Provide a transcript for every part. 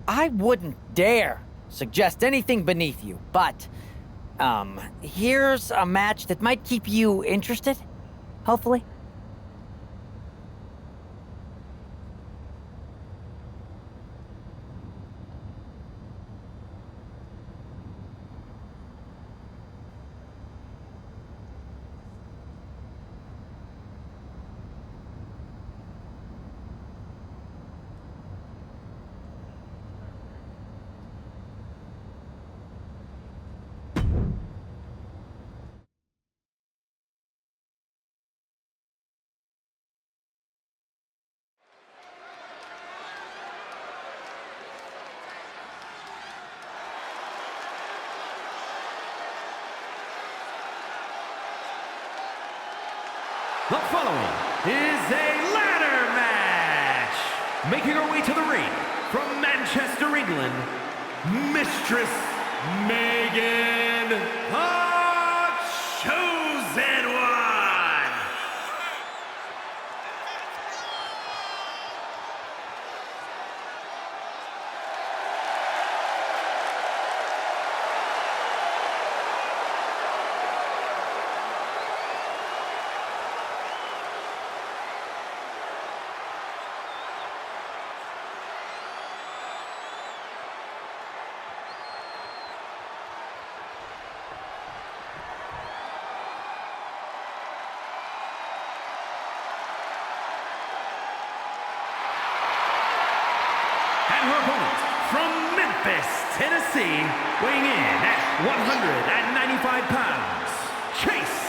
I wouldn't dare suggest anything beneath you, but, here's a match that might keep you interested, hopefully. The following is a ladder match. Making her way to the ring from Manchester, England, Mistress Megan, the Chosen One. And her opponent from Memphis, Tennessee, weighing in at 195 pounds, Chase.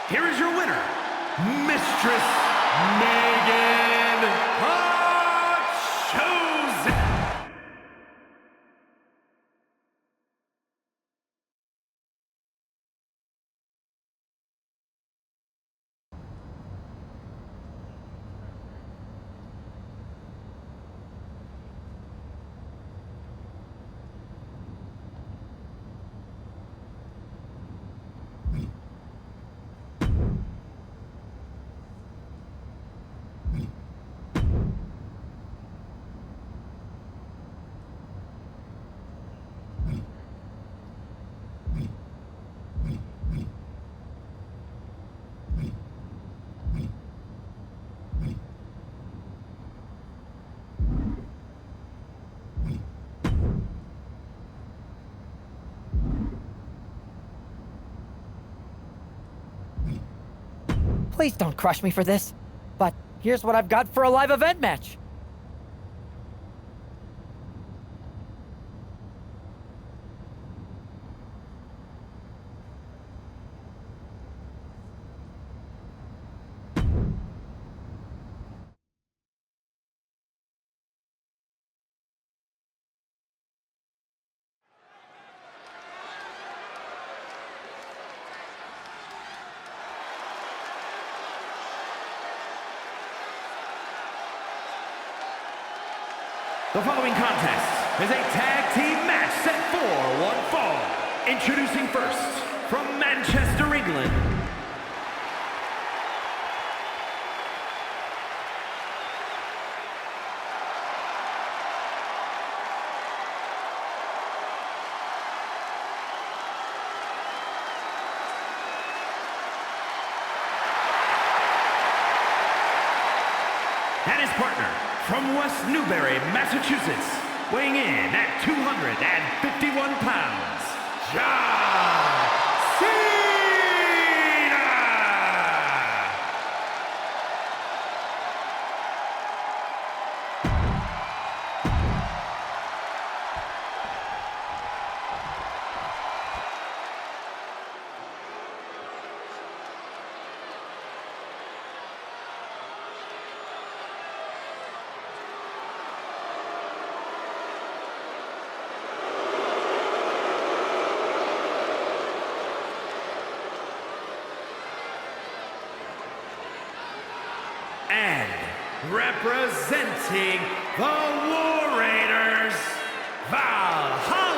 here is your winner, Mistress Megan Chosen. Please don't crush me for this, but here's what I've got for a live event match. The following contest is a tag team match set for one fall. Introducing first, from Manchester, England, and his partner, from West Newbury, Massachusetts, weighing in at 251 pounds, John Cena! And representing the War Raiders, Valhalla!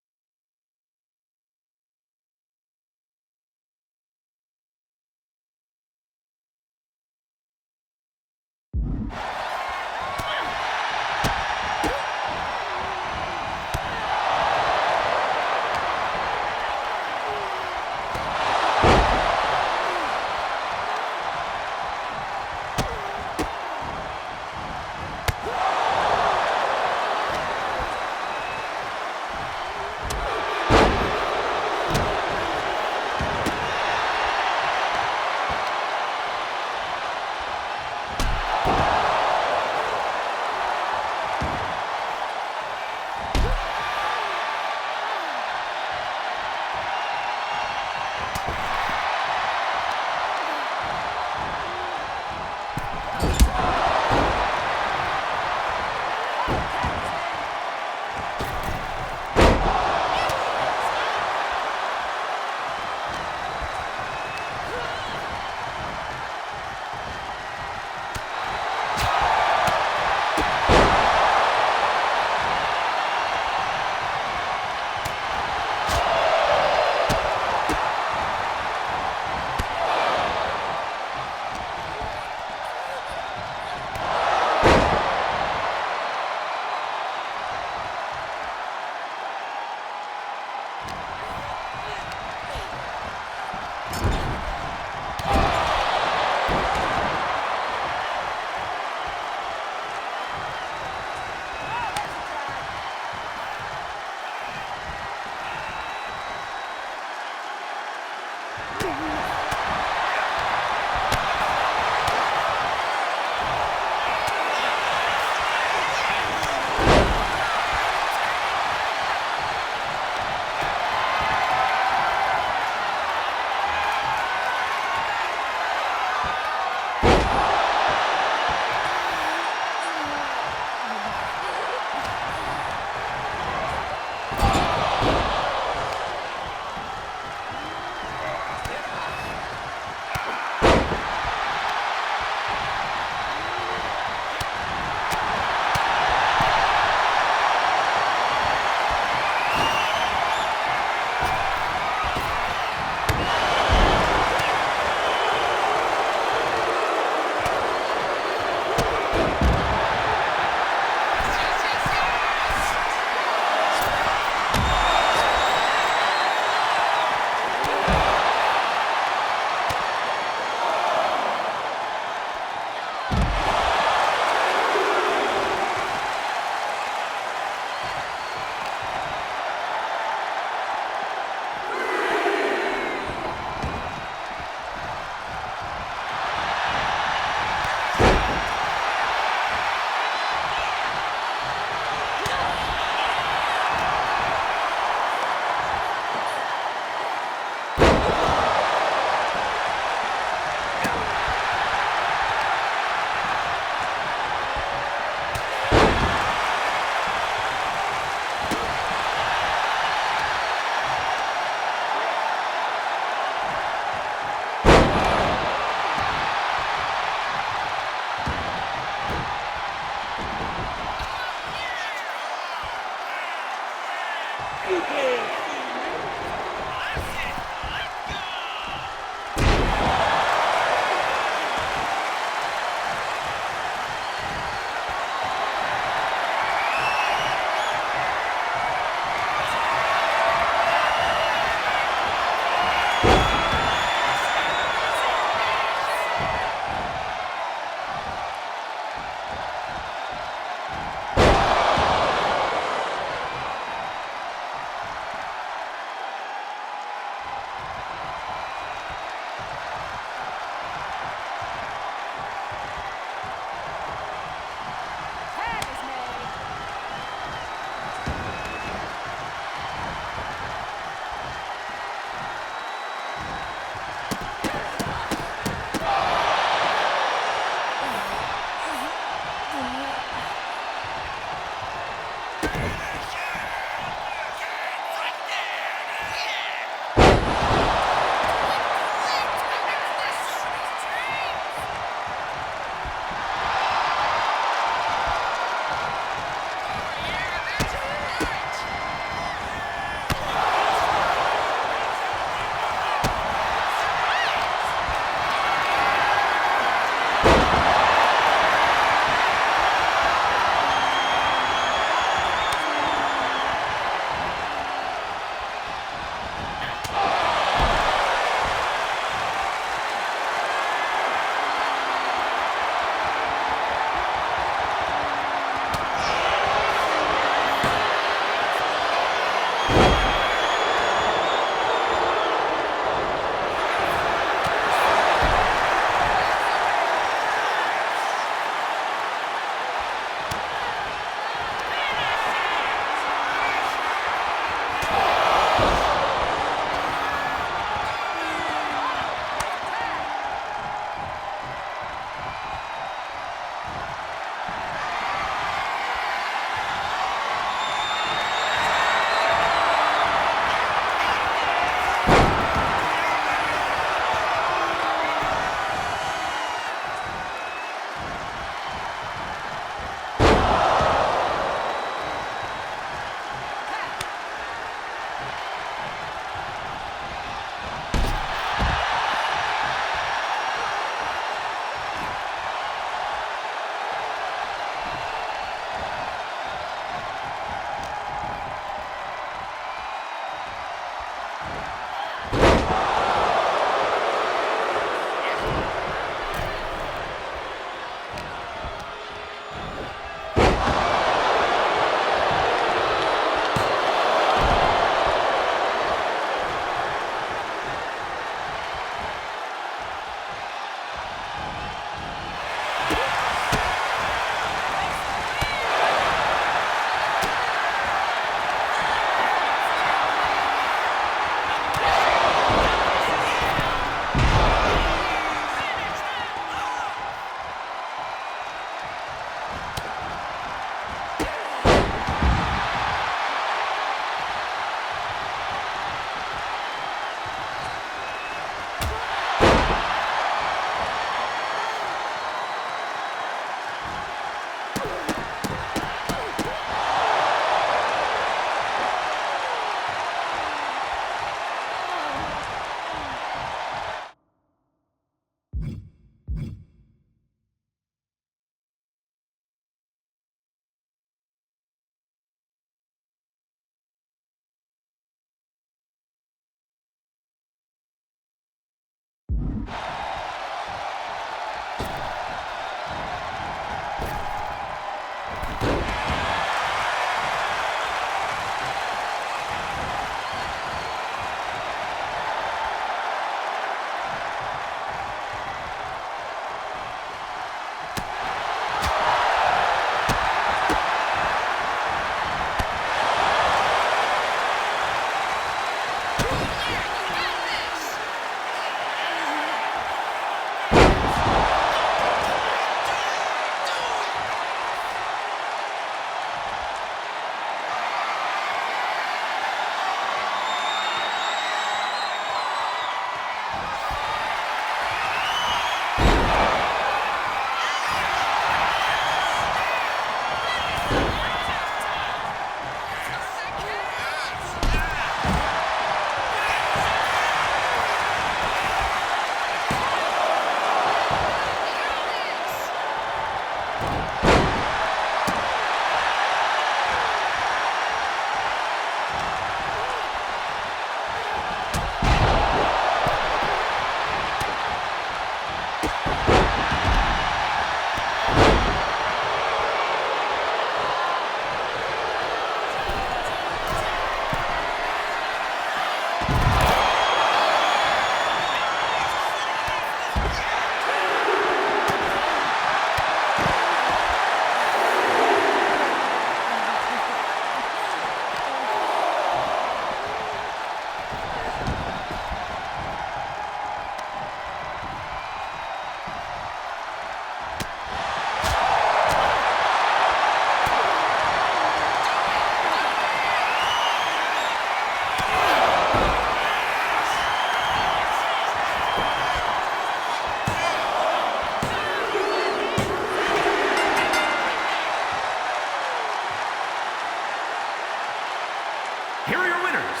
Here are your winners,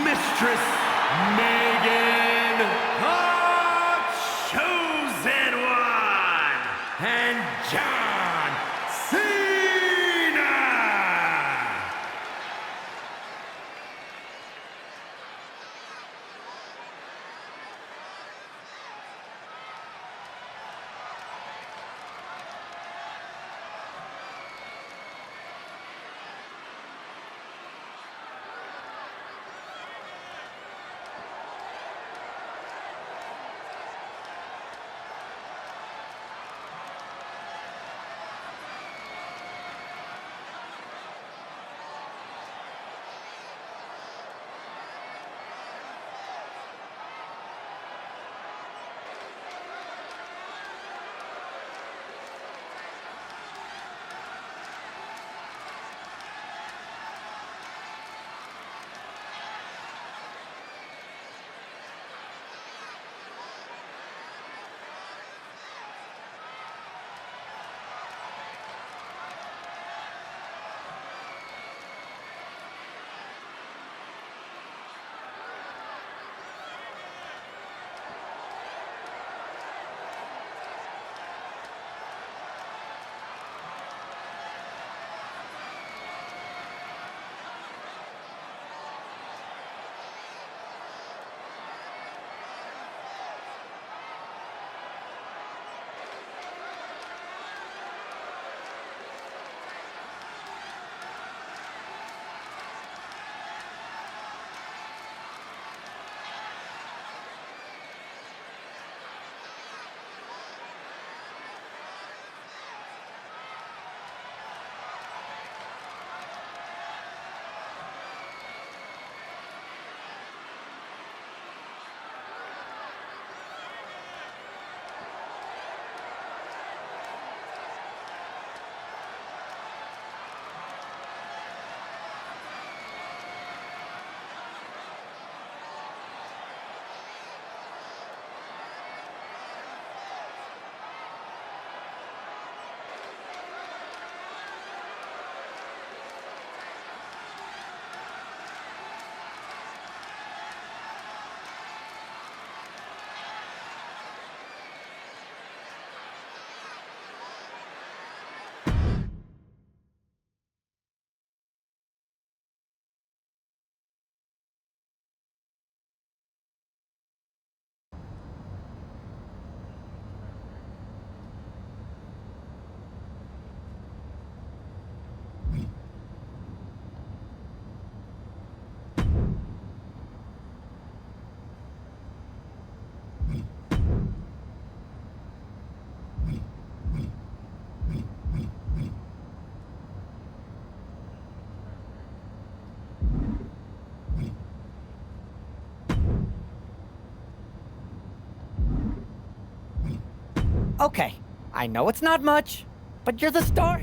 Mistress Megan, the Chosen One, and John Cena. Okay, I know it's not much, but you're the star.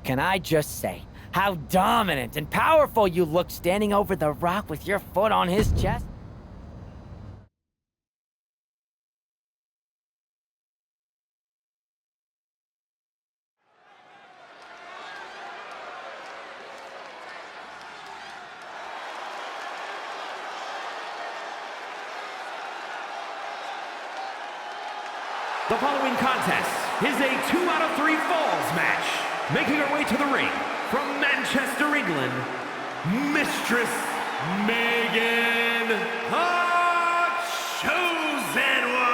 Can I just say how dominant and powerful you look standing over the Rock with your foot on his chest? The following contest is a 2 out of 3 falls match. Making her way to the ring from Manchester, England, Mistress Megan, the Chosen One.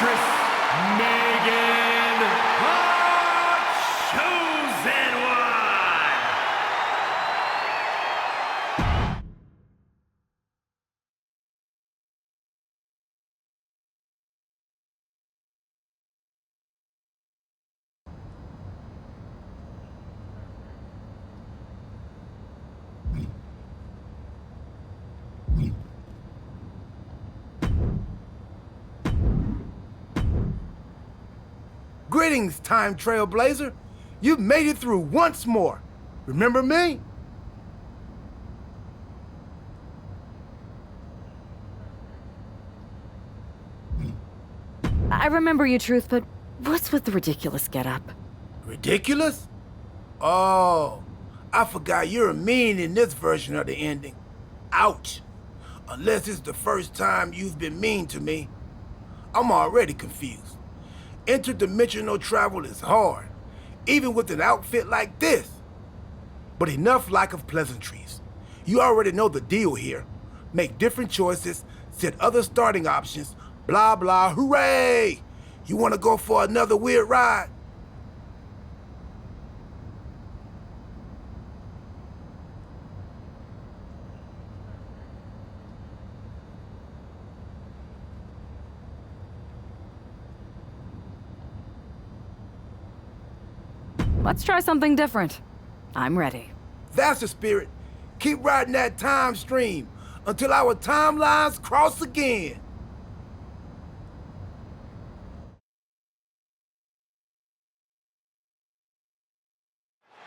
Mistress Megan, the Chosen One. Greetings, Time Trailblazer. You've made it through once more. Remember me? I remember you, Truth, but what's with the ridiculous getup? Ridiculous? Oh, I forgot you're mean in this version of the ending. Ouch. Unless it's the first time you've been mean to me. I'm already confused. Interdimensional travel is hard, even with an outfit like this. But enough lack of pleasantries. You already know the deal here. Make different choices, set other starting options, blah blah, hooray! You want to go for another weird ride? Let's try something different. I'm ready. That's the spirit. Keep riding that time stream until our timelines cross again.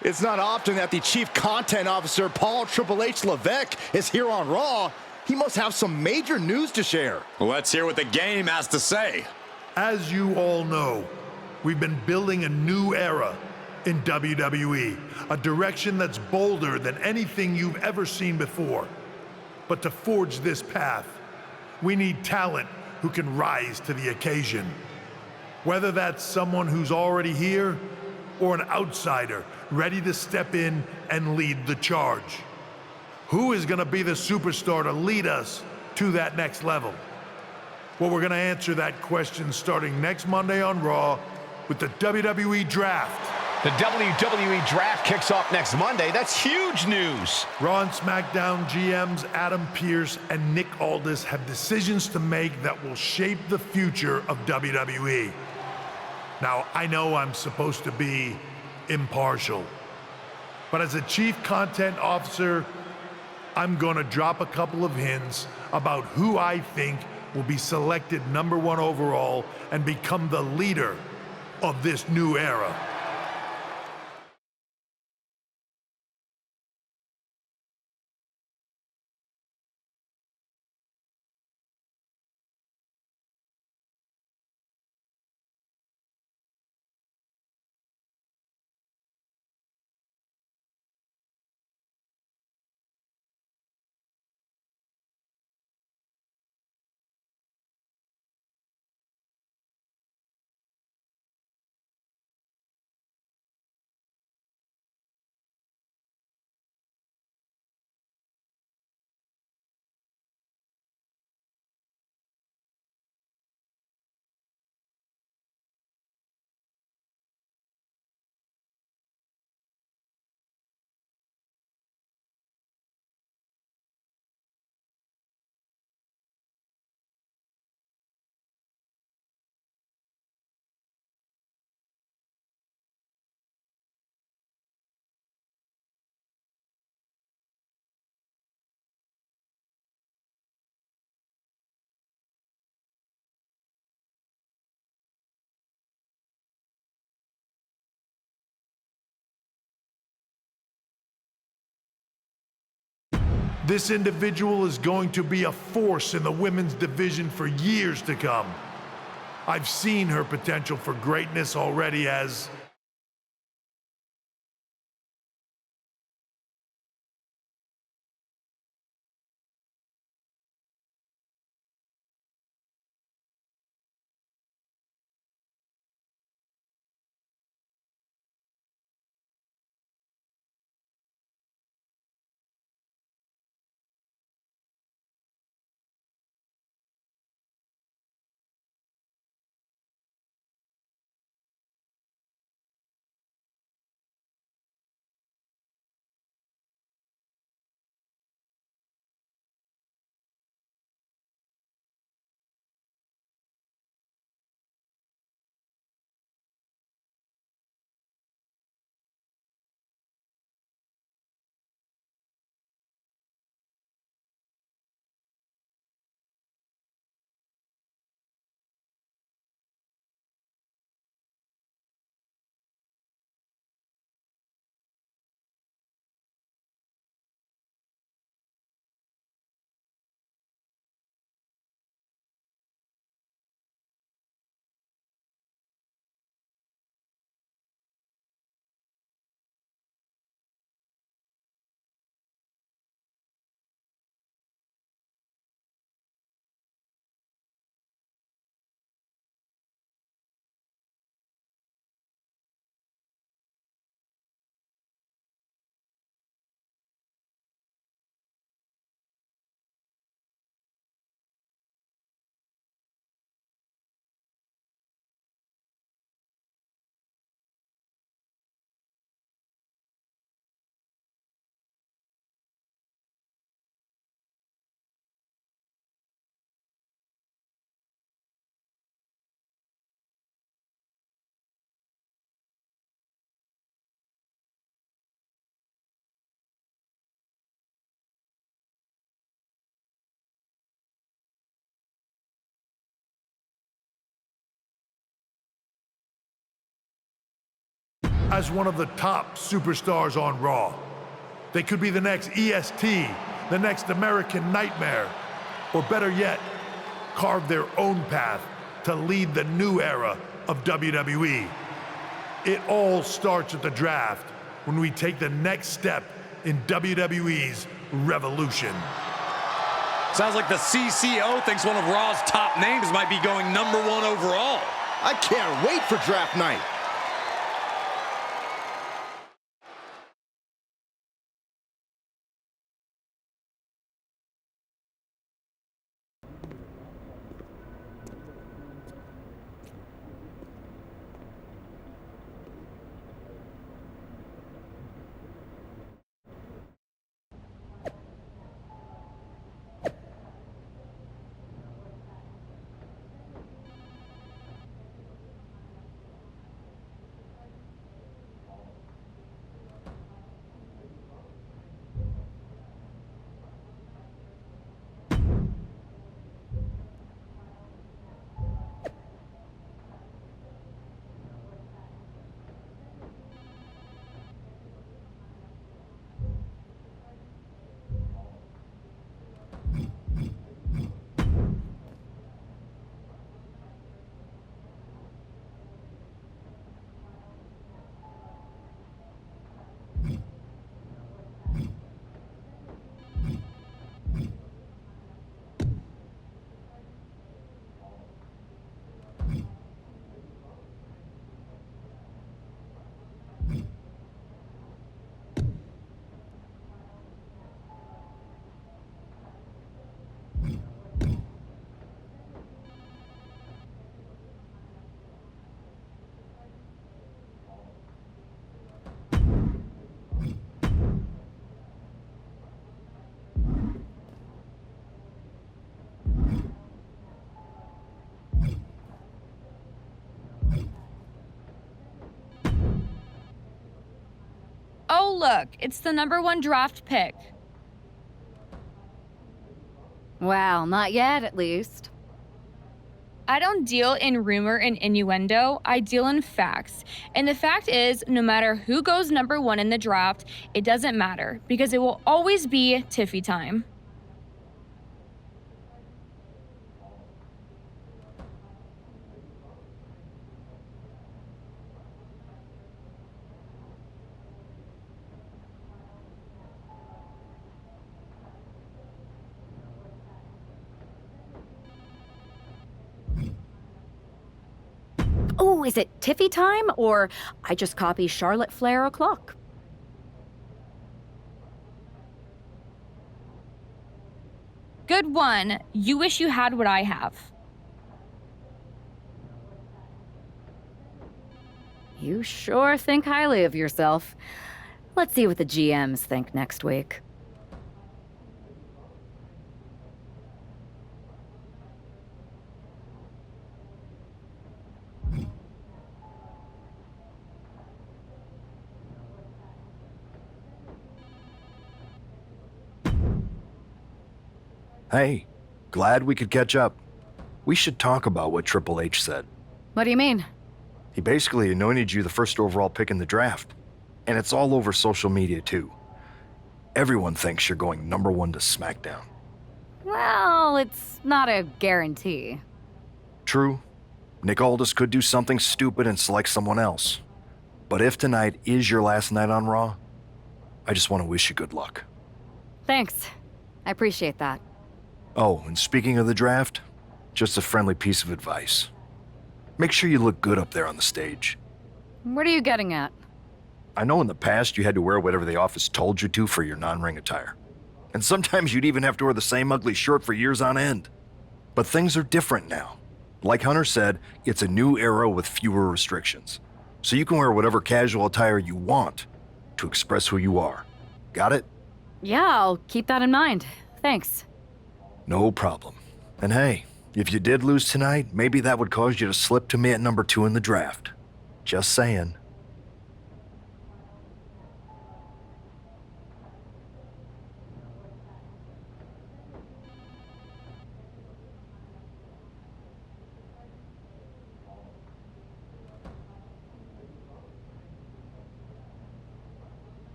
It's not often that the Chief Content Officer, Paul Triple H Levesque, is here on Raw. He must have some major news to share. Let's hear what the game has to say. As you all know, we've been building a new era in WWE, a direction that's bolder than anything you've ever seen before. But to forge this path, we need talent who can rise to the occasion. Whether that's someone who's already here or an outsider ready to step in and lead the charge. Who is gonna be the superstar to lead us to that next level? Well, we're gonna answer that question starting next Monday on Raw with the WWE Draft. The WWE Draft kicks off next Monday. That's huge news. Raw and SmackDown GMs Adam Pearce and Nick Aldis have decisions to make that will shape the future of WWE. Now, I know I'm supposed to be impartial, but as a Chief Content Officer, I'm gonna drop a couple of hints about who I think will be selected #1 overall and become the leader of this new era. This individual is going to be a force in the women's division for years to come. I've seen her potential for greatness already as as one of the top superstars on Raw. They could be the next EST, the next American Nightmare, or better yet, carve their own path to lead the new era of WWE. It all starts at the draft when we take the next step in WWE's revolution. Sounds like the CCO thinks one of Raw's top names might be going #1 overall. I can't wait for draft night. Oh, look, it's the #1 draft pick. Well, not yet, at least. I don't deal in rumor and innuendo, I deal in facts. And the fact is, no matter who goes #1 in the draft, it doesn't matter, because it will always be Tiffy time. Oh, is it Tiffy time, or I just copy Charlotte Flair o'clock? Good one. You wish you had what I have. You sure think highly of yourself. Let's see what the GMs think next week. Hey, glad we could catch up. We should talk about what Triple H said. What do you mean? He basically anointed you the first overall pick in the draft. And it's all over social media, too. Everyone thinks you're going #1 to SmackDown. Well, it's not a guarantee. True. Nick Aldis could do something stupid and select someone else. But if tonight is your last night on Raw, I just want to wish you good luck. Thanks. I appreciate that. Oh, and speaking of the draft, just a friendly piece of advice. Make sure you look good up there on the stage. What are you getting at? I know in the past you had to wear whatever the office told you to for your non-ring attire. And sometimes you'd even have to wear the same ugly shirt for years on end. But things are different now. Like Hunter said, it's a new era with fewer restrictions. So you can wear whatever casual attire you want to express who you are. Got it? Yeah, I'll keep that in mind. Thanks. No problem. And hey, if you did lose tonight, maybe that would cause you to slip to me at #2 in the draft. Just saying.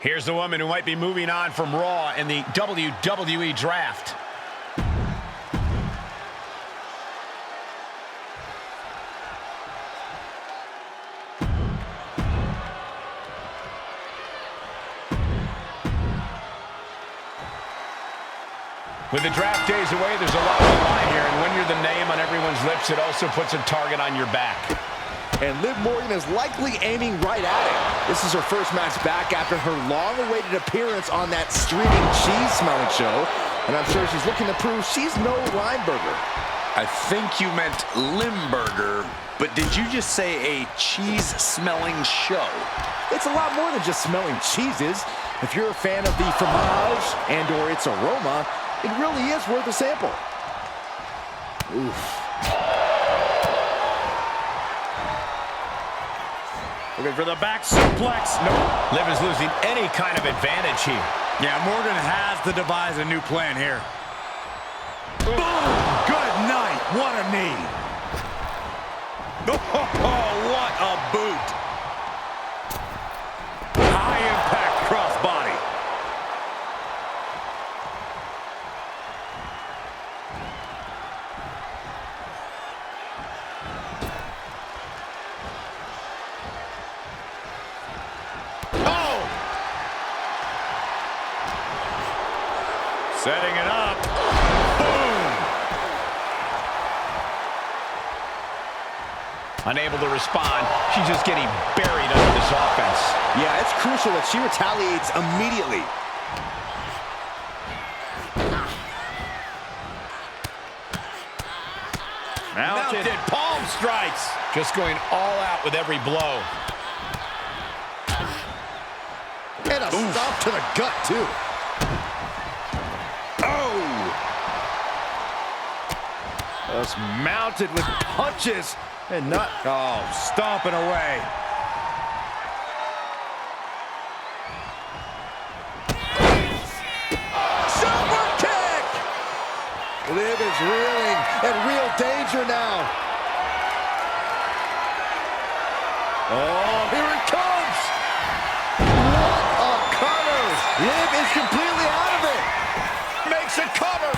Here's the woman who might be moving on from Raw in the WWE Draft. With the draft days away, there's a lot on the line here, and when you're the name on everyone's lips, it also puts a target on your back. And Liv Morgan is likely aiming right at it. This is her first match back after her long-awaited appearance on that streaming cheese-smelling show, and I'm sure she's looking to prove she's no Lineburger. I think you meant Limburger, but did you just say a cheese-smelling show? It's a lot more than just smelling cheeses. If you're a fan of the fromage and/or its aroma, it really is worth a sample. Oof. Looking for the back suplex. Nope. Liv is losing any kind of advantage here. Yeah, Morgan has to devise a new plan here. Boom! Good night. What a knee. Oh, what a boot. High impact crossbody. Setting it up. Boom! Unable to respond. She's just getting buried under this offense. Yeah, it's crucial that she retaliates immediately. Mounted palm strikes. Just going all out with every blow. And a stomp to the gut, too. Just mounted with punches and not... Oh, stomping away. Super kick! Liv is reeling in real danger now. Oh, here it comes! What a cutter! Liv is completely out of it. Makes a cover.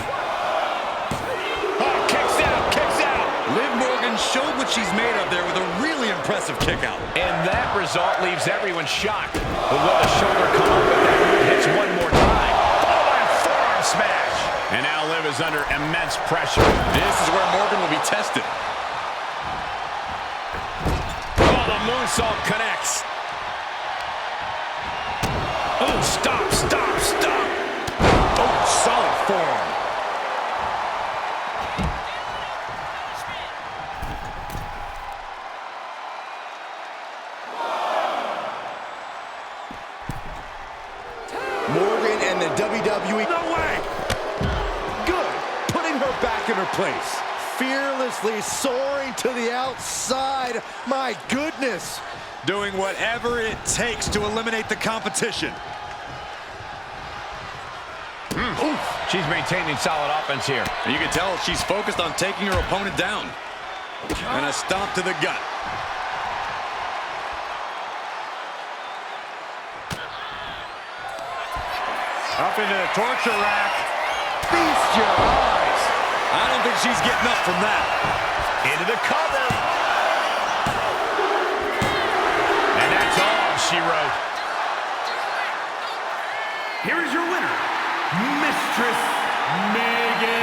Showed what she's made of there with a really impressive kick out. And that result leaves everyone shocked. But will the shoulder come up with that move hits one more time? Followed by a forearm smash. And now Liv is under immense pressure. This is where Morgan will be tested. Oh, the moonsault connects. Oh, stop, stop, stop. Oh, solid forearm. Morgan and the WWE. No way! Good. Putting her back in her place. Fearlessly soaring to the outside. My goodness. Doing whatever it takes to eliminate the competition. She's maintaining solid offense here. You can tell she's focused on taking her opponent down. And a stomp to the gut. Up into the torture rack. Feast your eyes. I don't think she's getting up from that. Into the cover. And that's all she wrote. Here is your winner, Mistress Megan.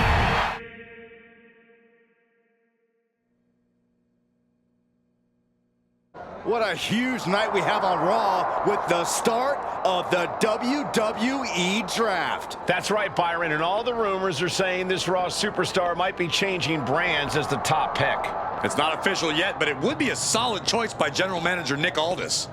What a huge night we have on Raw with the start of the WWE Draft. That's right, Byron, and all the rumors are saying this Raw superstar might be changing brands as the top pick. It's not official yet, but it would be a solid choice by General Manager Nick Aldis.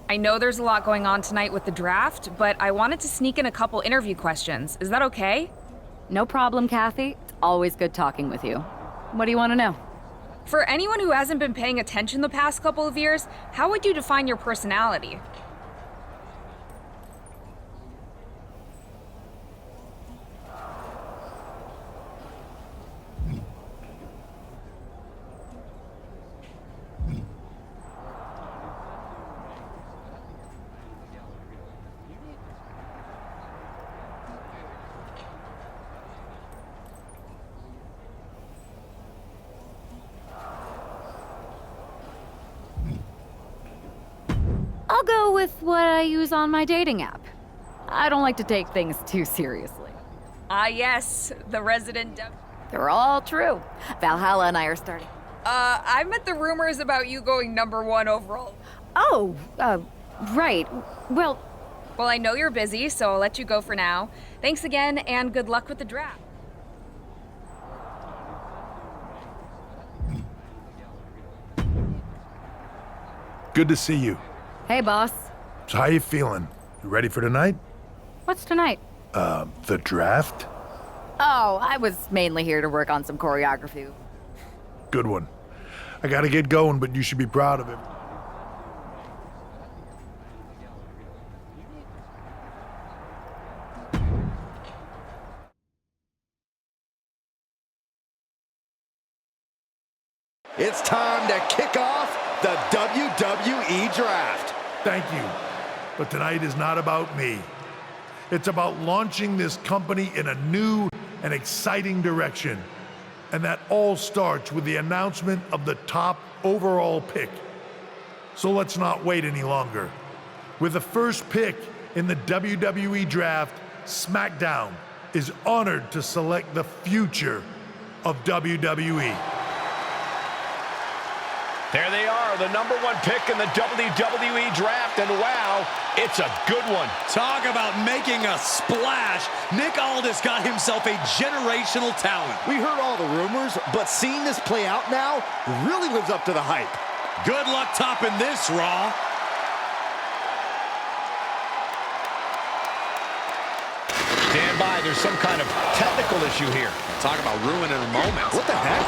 I know there's a lot going on tonight with the draft, but I wanted to sneak in a couple interview questions. Is that okay? No problem, Kathy. It's always good talking with you. What do you want to know? For anyone who hasn't been paying attention the past couple of years, how would you define your personality? I'll go with what I use on my dating app. I don't like to take things too seriously. Ah, yes, the resident They're all true. Valhalla and I are starting. I met the rumors about you going #1 overall. Oh, right. Well, I know you're busy, so I'll let you go for now. Thanks again, and good luck with the draft. Good to see you. hey, boss. So how you feeling? You ready for tonight? What's tonight? The draft? Oh, I was mainly here to work on some choreography. Good one. I gotta get going, but you should be proud of him. It's time to kick off the WWE Draft. Thank you. But tonight is not about me. It's about launching this company in a new and exciting direction. And that all starts with the announcement of the top overall pick. So let's not wait any longer. With the first pick in the WWE Draft, SmackDown is honored to select the future of WWE. There they are, the #1 pick in the WWE Draft, and wow, it's a good one. Talk about making a splash. Nick Aldis got himself a generational talent. We heard all the rumors, but seeing this play out now really lives up to the hype. Good luck topping this, Raw. Stand by, there's some kind of technical issue here. Talk about ruining a moment. What the heck?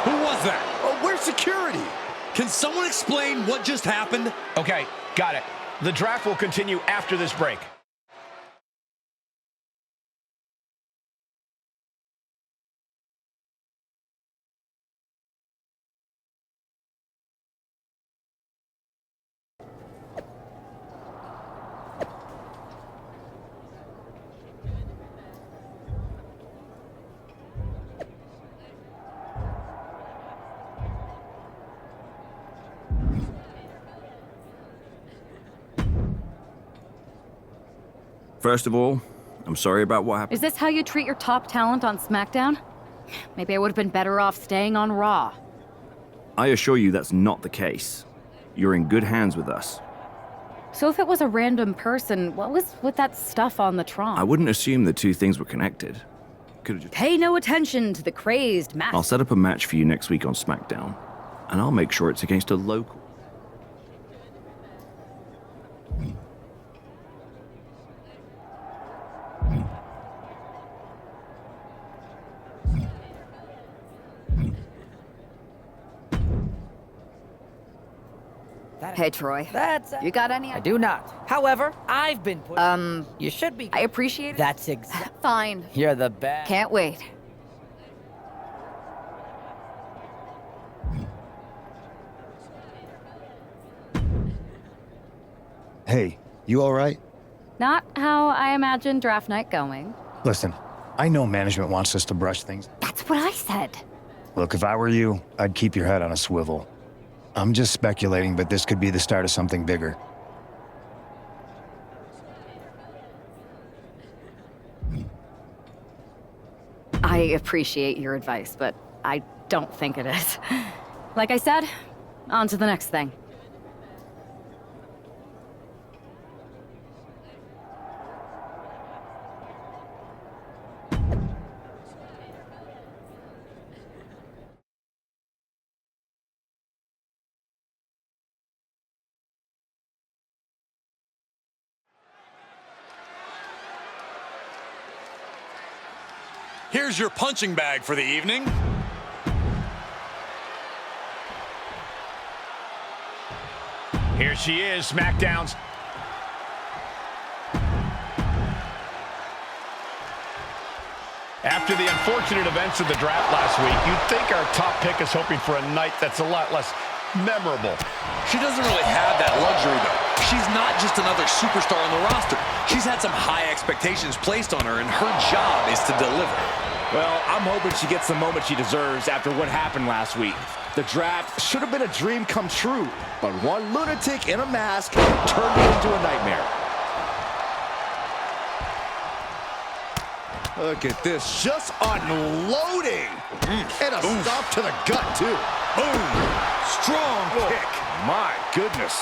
Who was that? Oh, where's security? Can someone explain what just happened? Okay, got it. The draft will continue after this break. First of all, I'm sorry about what happened. Is this how you treat your top talent on SmackDown? Maybe I would have been better off staying on Raw. I assure you that's not the case. You're in good hands with us. So if it was a random person, what was with that stuff on the Tron? I wouldn't assume the two things were connected. Could've just... Pay no attention to the crazed match. I'll set up a match for you next week on SmackDown, and I'll make sure it's against a local. Hey, Troy. That's... You got any? I do not. However, I've been put... You should be... I appreciate it. That's exactly... Fine. You're the best. Can't wait. Hey, you all right? Not how I imagined draft night going. Listen, I know management wants us to brush things. That's what I said. Look, if I were you, I'd keep your head on a swivel. I'm just speculating, but this could be the start of something bigger. I appreciate your advice, but I don't think it is. Like I said, on to the next thing. Here's your punching bag for the evening. Here she is, SmackDown's. After the unfortunate events of the draft last week, you'd think our top pick is hoping for a night that's a lot less memorable. She doesn't really have that luxury, though. She's not just another superstar on the roster. She's had some high expectations placed on her, and her job is to deliver. Well, I'm hoping she gets the moment she deserves after what happened last week. The draft should have been a dream come true, but one lunatic in a mask turned it into a nightmare. Look at this, just unloading. And a stop to the gut, too. Boom! Strong kick. My goodness.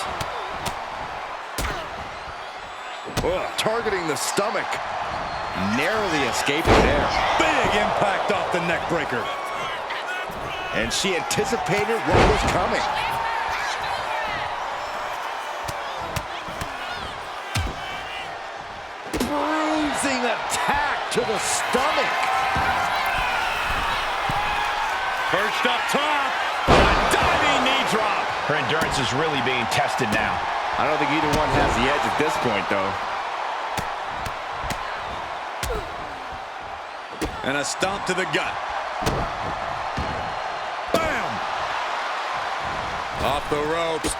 Targeting the stomach. Narrowly escaping there. Big impact off the neck breaker. And she anticipated what was coming. Bruising attack to the stomach. Perched up top. A diving knee drop. Her endurance is really being tested now. I don't think either one has the edge at this point, though. And a stomp to the gut. Bam! Off the ropes.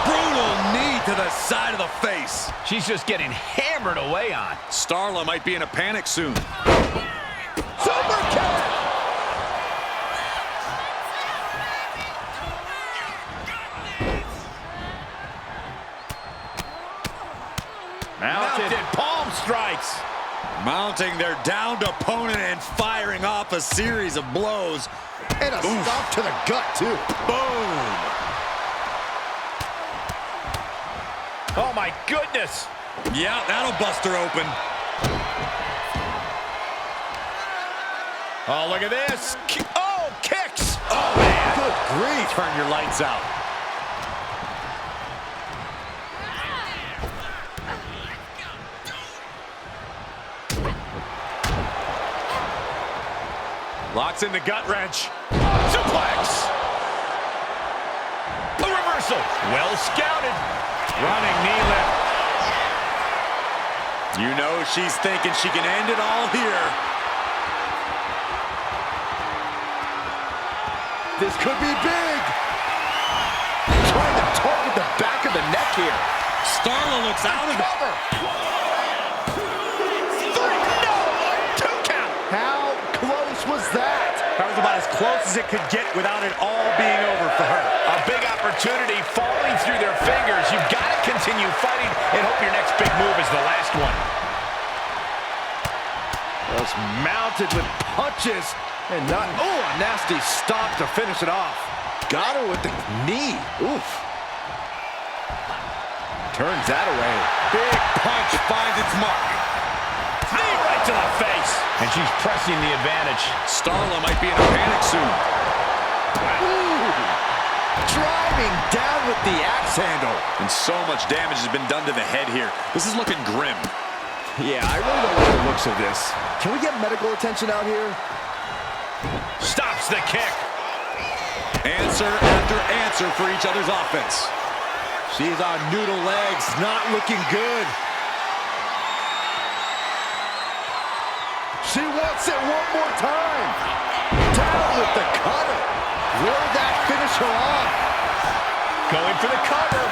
Brutal knee to the side of the face. She's just getting hammered away on. Starla might be in a panic soon. Super kick! Mounted palm strikes. Mounting their downed opponent and firing off a series of blows. And a stop to the gut, too. Boom! Oh, my goodness. Yeah, that'll bust her open. Oh, look at this. Oh, kicks. Oh, man. Good grief. Turn your lights out. Locks in the gut wrench. Suplex. A reversal. Well scouted. Running knee lift. You know she's thinking she can end it all here. This could be big. Trying to target the back of the neck here. Starla looks out of it. How close was that? That was about as close as it could get without it all being over for her. A big opportunity falling through their fingers. You've got to continue fighting and hope your next big move is the last one. Just mounted with punches and not, oh, a nasty stop to finish it off. Got her with the knee. Oof. Turns that away. Big punch finds its mark. Knee right to the face. And she's pressing the advantage. Starla might be in a panic soon. Ooh. Driving down with the axe handle. And so much damage has been done to the head here. This is looking grim. Yeah, I really don't like the looks of this. Can we get medical attention out here? Stops the kick. Answer after answer for each other's offense. She's on noodle legs, not looking good. She wants it one more time. Down with the cutter. Will that finish her off? Going for the cover.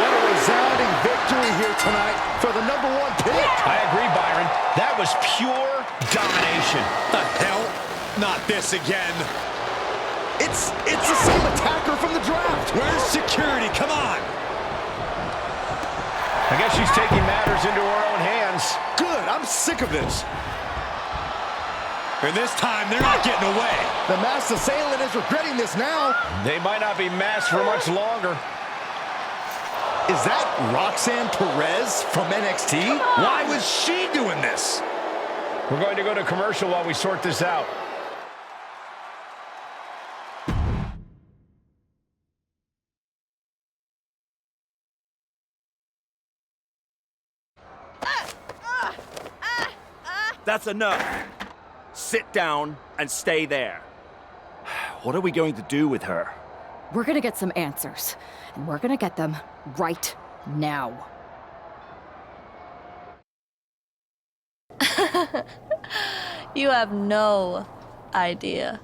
What a resounding victory here tonight for the #1 pick. I agree, Byron. That was pure domination. The hell? Not this again. It's the same attacker from the draft. Where's security? Come on. I guess she's taking matters into her own hands. Good, I'm sick of this. And this time, they're not getting away. The masked assailant is regretting this now. They might not be masked for much longer. Is that Roxanne Perez from NXT? Why was she doing this? We're going to go to commercial while we sort this out. That's enough. Sit down and stay there. What are we going to do with her? We're gonna get some answers, and we're gonna get them right now. You have no idea.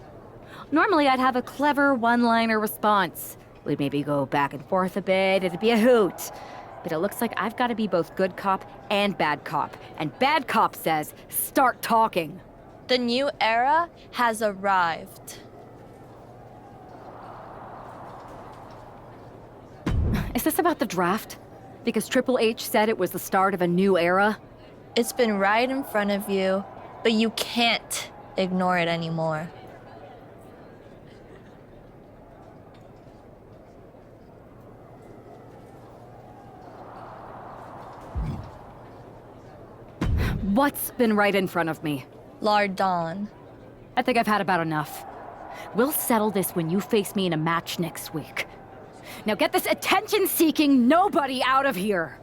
Normally, I'd have a clever one-liner response. We'd maybe go back and forth a bit, it'd be a hoot. But it looks like I've got to be both good cop and bad cop. And bad cop says, start talking. The new era has arrived. Is this about the draft? Because Triple H said it was the start of a new era? It's been right in front of you, but you can't ignore it anymore. What's been right in front of me? Lardon. I think I've had about enough. We'll settle this when you face me in a match next week. Now get this attention-seeking nobody out of here!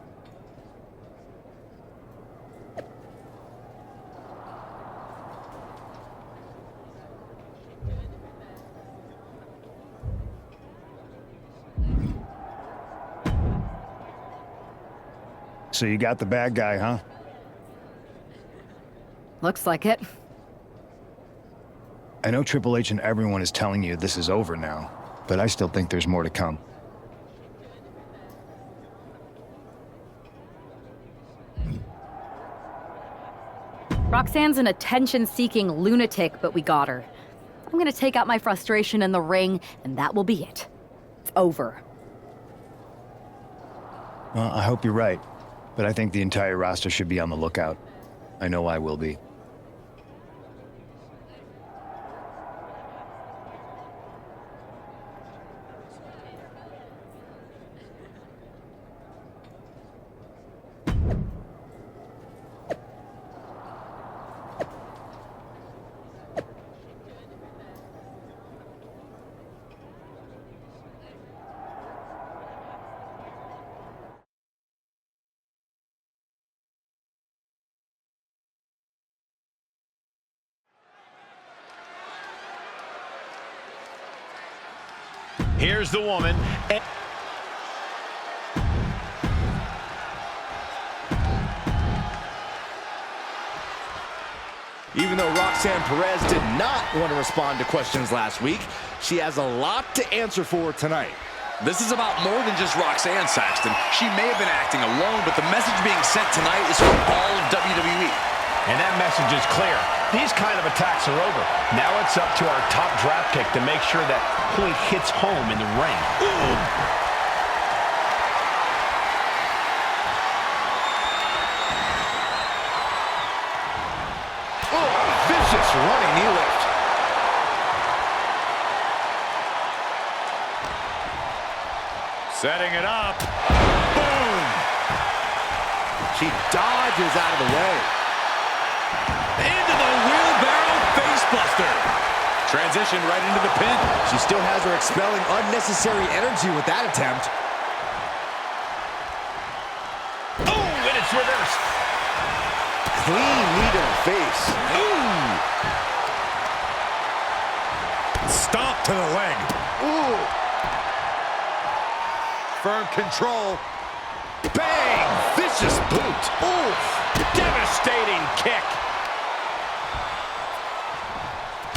So you got the bad guy, huh? Looks like it. I know Triple H and everyone is telling you this is over now, but I still think there's more to come. Roxanne's an attention-seeking lunatic, but we got her. I'm gonna take out my frustration in the ring, and that will be it. It's over. Well, I hope you're right, but I think the entire roster should be on the lookout. I know I will be. Here's the woman. Even though Roxanne Perez did not want to respond to questions last week, she has a lot to answer for tonight. This is about more than just Roxanne, Saxton. She may have been acting alone, but the message being sent tonight is for all of WWE. And that message is clear. These kind of attacks are over. Now it's up to our top draft pick to make sure that point hits home in the ring. Ooh. Oh, vicious running knee lift. Setting it up. Boom. She dodges out of the way. Into the wheelbarrow facebuster. Transition right into the pin. She still has her expelling unnecessary energy with that attempt. Oh, and it's reversed. Clean knee to the face. Ooh. Stomp to the leg. Ooh. Firm control. Bang! Vicious boot. Ooh. Devastating kick.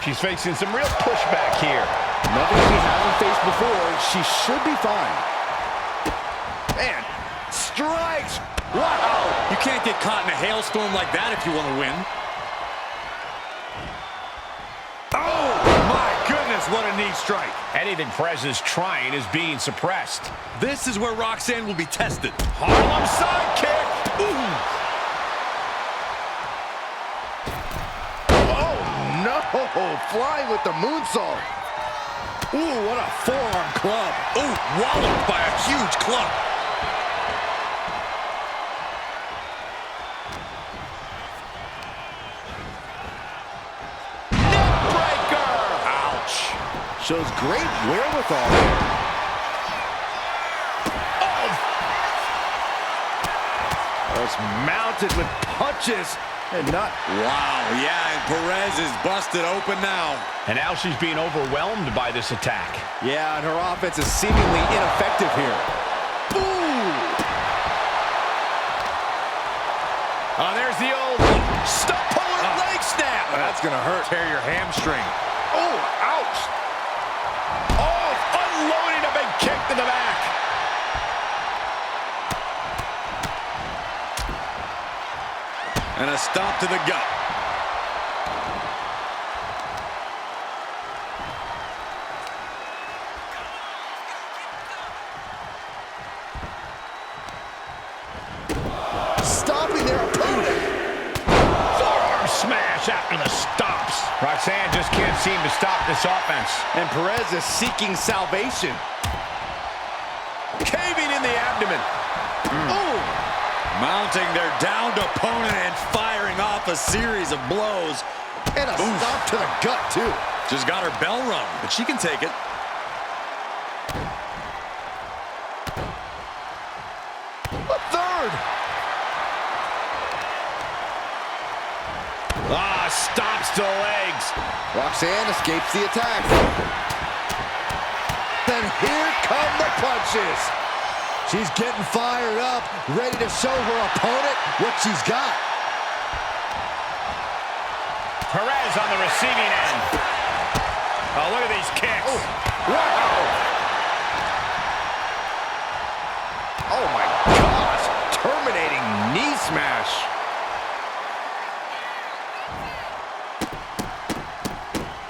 She's facing some real pushback here. Nothing she hasn't faced before. She should be fine. Man, strikes. Wow. You can't get caught in a hailstorm like that if you want to win. Oh, my goodness, what a knee strike. Anything Perez is trying is being suppressed. This is where Roxanne will be tested. Harlem sidekick. Ooh. No, flying with the moonsault. Ooh, what a forearm club. Ooh, walloped by a huge club. Neckbreaker. Ouch. Shows great wherewithal. Oh. It's mounted with punches. And not... Wow, yeah, and Perez is busted open now. And now she's being overwhelmed by this attack. Yeah, and her offense is seemingly ineffective here. Ooh! Oh, there's the old stump puller leg snap. That's gonna hurt. Tear your hamstring. Oh, ouch! Oh, unloading a big kick to the back. And a stomp to the gut. Stomping their opponent. Forearm smash after the stomps. Roxanne just can't seem to stop this offense. And Perez is seeking salvation. Caving in the abdomen. Ooh. Mounting their downed opponent and firing off a series of blows. And a stomp to the gut, too. Just got her bell rung, but she can take it. A third. Ah, stomps to the legs. Roxanne escapes the attack. Then here come the punches. She's getting fired up, ready to show her opponent what she's got. Perez on the receiving end. Oh, look at these kicks. Oh, wow. Oh, my gosh. Terminating knee smash.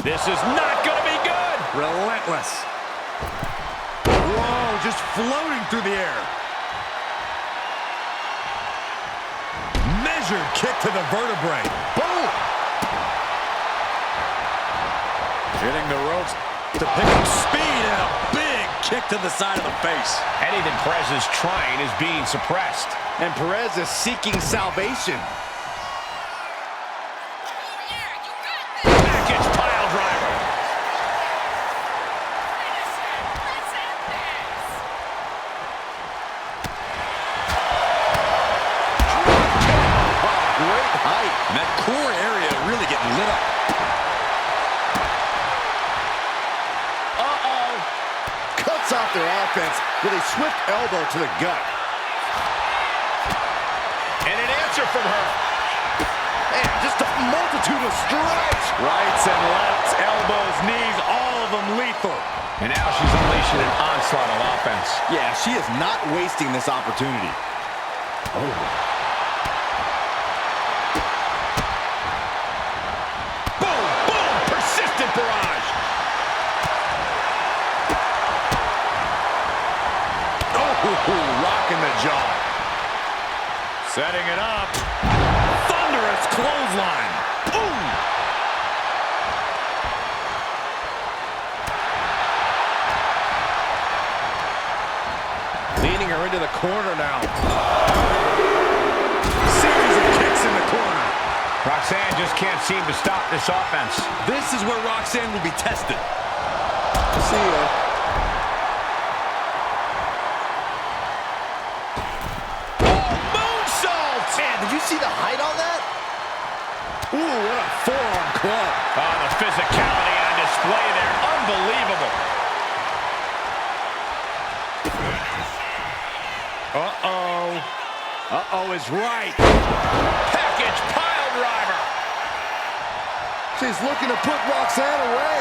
This is not going to be good. Relentless. Whoa, just floating through the air. Measured kick to the vertebrae. Boom. Hitting the ropes to pick up speed and a big kick to the side of the face. Anything Perez is trying is being suppressed. And Perez is seeking salvation. Package pile driver. Great height. And that core area really getting lit up. Cuts off their offense with a swift elbow to the gut. And an answer from her. And just a multitude of strikes. Rights and lefts, elbows, knees, all of them lethal. And now she's unleashing an onslaught of offense. Yeah, she is not wasting this opportunity. Oh. Boom, boom, persistent barrage. Oh, rocking the jaw. Setting it up. Thunderous clothesline. Ooh. Leading her into the corner now. Series of kicks in the corner. Roxanne just can't seem to stop this offense. This is where Roxanne will be tested. See ya. Did you see the height on that? Ooh, what a forearm club. Oh, the physicality on display there. Unbelievable. Uh-oh. Uh-oh is right. Package pile driver. She's looking to put Roxanne away.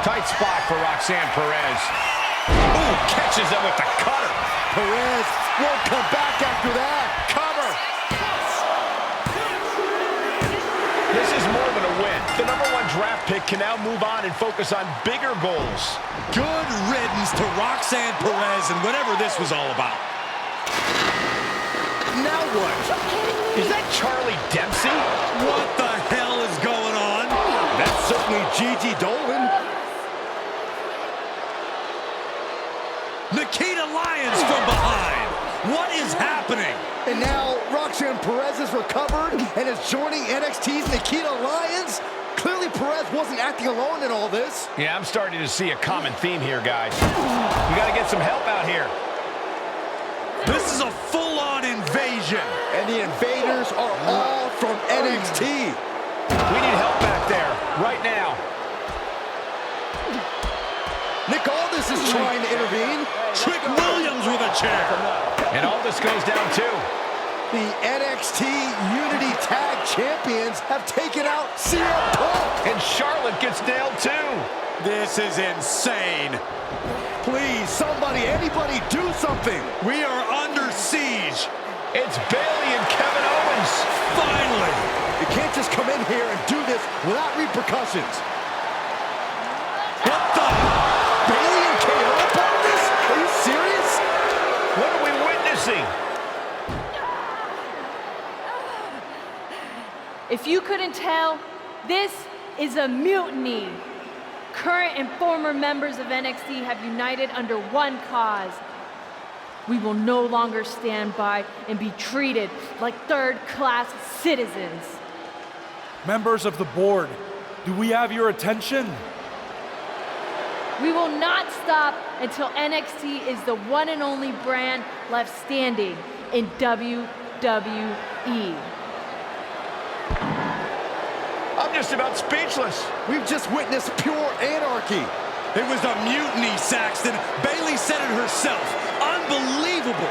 Tight spot for Roxanne Perez. Ooh, catches him with the cutter. Perez won't come back after that. Cover. This is more than a win. The #1 draft pick can now move on and focus on bigger goals. Good riddance to Roxanne Perez and whatever this was all about. Now what? Is that Charlie Dempsey? What the hell is going on? That's certainly Gigi Dolan. Nikita Lyons from behind. What is happening? And now Roxanne Perez has recovered and is joining NXT's Nikita Lyons. Clearly Perez wasn't acting alone in all this. Yeah, I'm starting to see a common theme here, guys. You got to get some help out here. This is a full-on invasion. And the invaders are all from NXT. We need help back there, right now. Nick Aldis is trying to intervene. Trick Williams with a chair. And Aldis goes down too. The NXT Unity Tag Champions have taken out CM Punk. And Charlotte gets nailed too. This is insane. Please, somebody, anybody, do something. We are under siege. It's Bayley and Kevin Owens. Finally. You can't just come in here and do this without repercussions. What the? Bayley and KO part of this? Are you serious? What are we witnessing? If you couldn't tell, this is a mutiny. Current and former members of NXT have united under one cause. We will no longer stand by and be treated like third-class citizens. Members of the board, do we have your attention? We will not stop until NXT is the one and only brand left standing in WWE. I'm just about speechless. We've just witnessed pure anarchy. It was a mutiny, Saxton. Bayley said it herself. Unbelievable.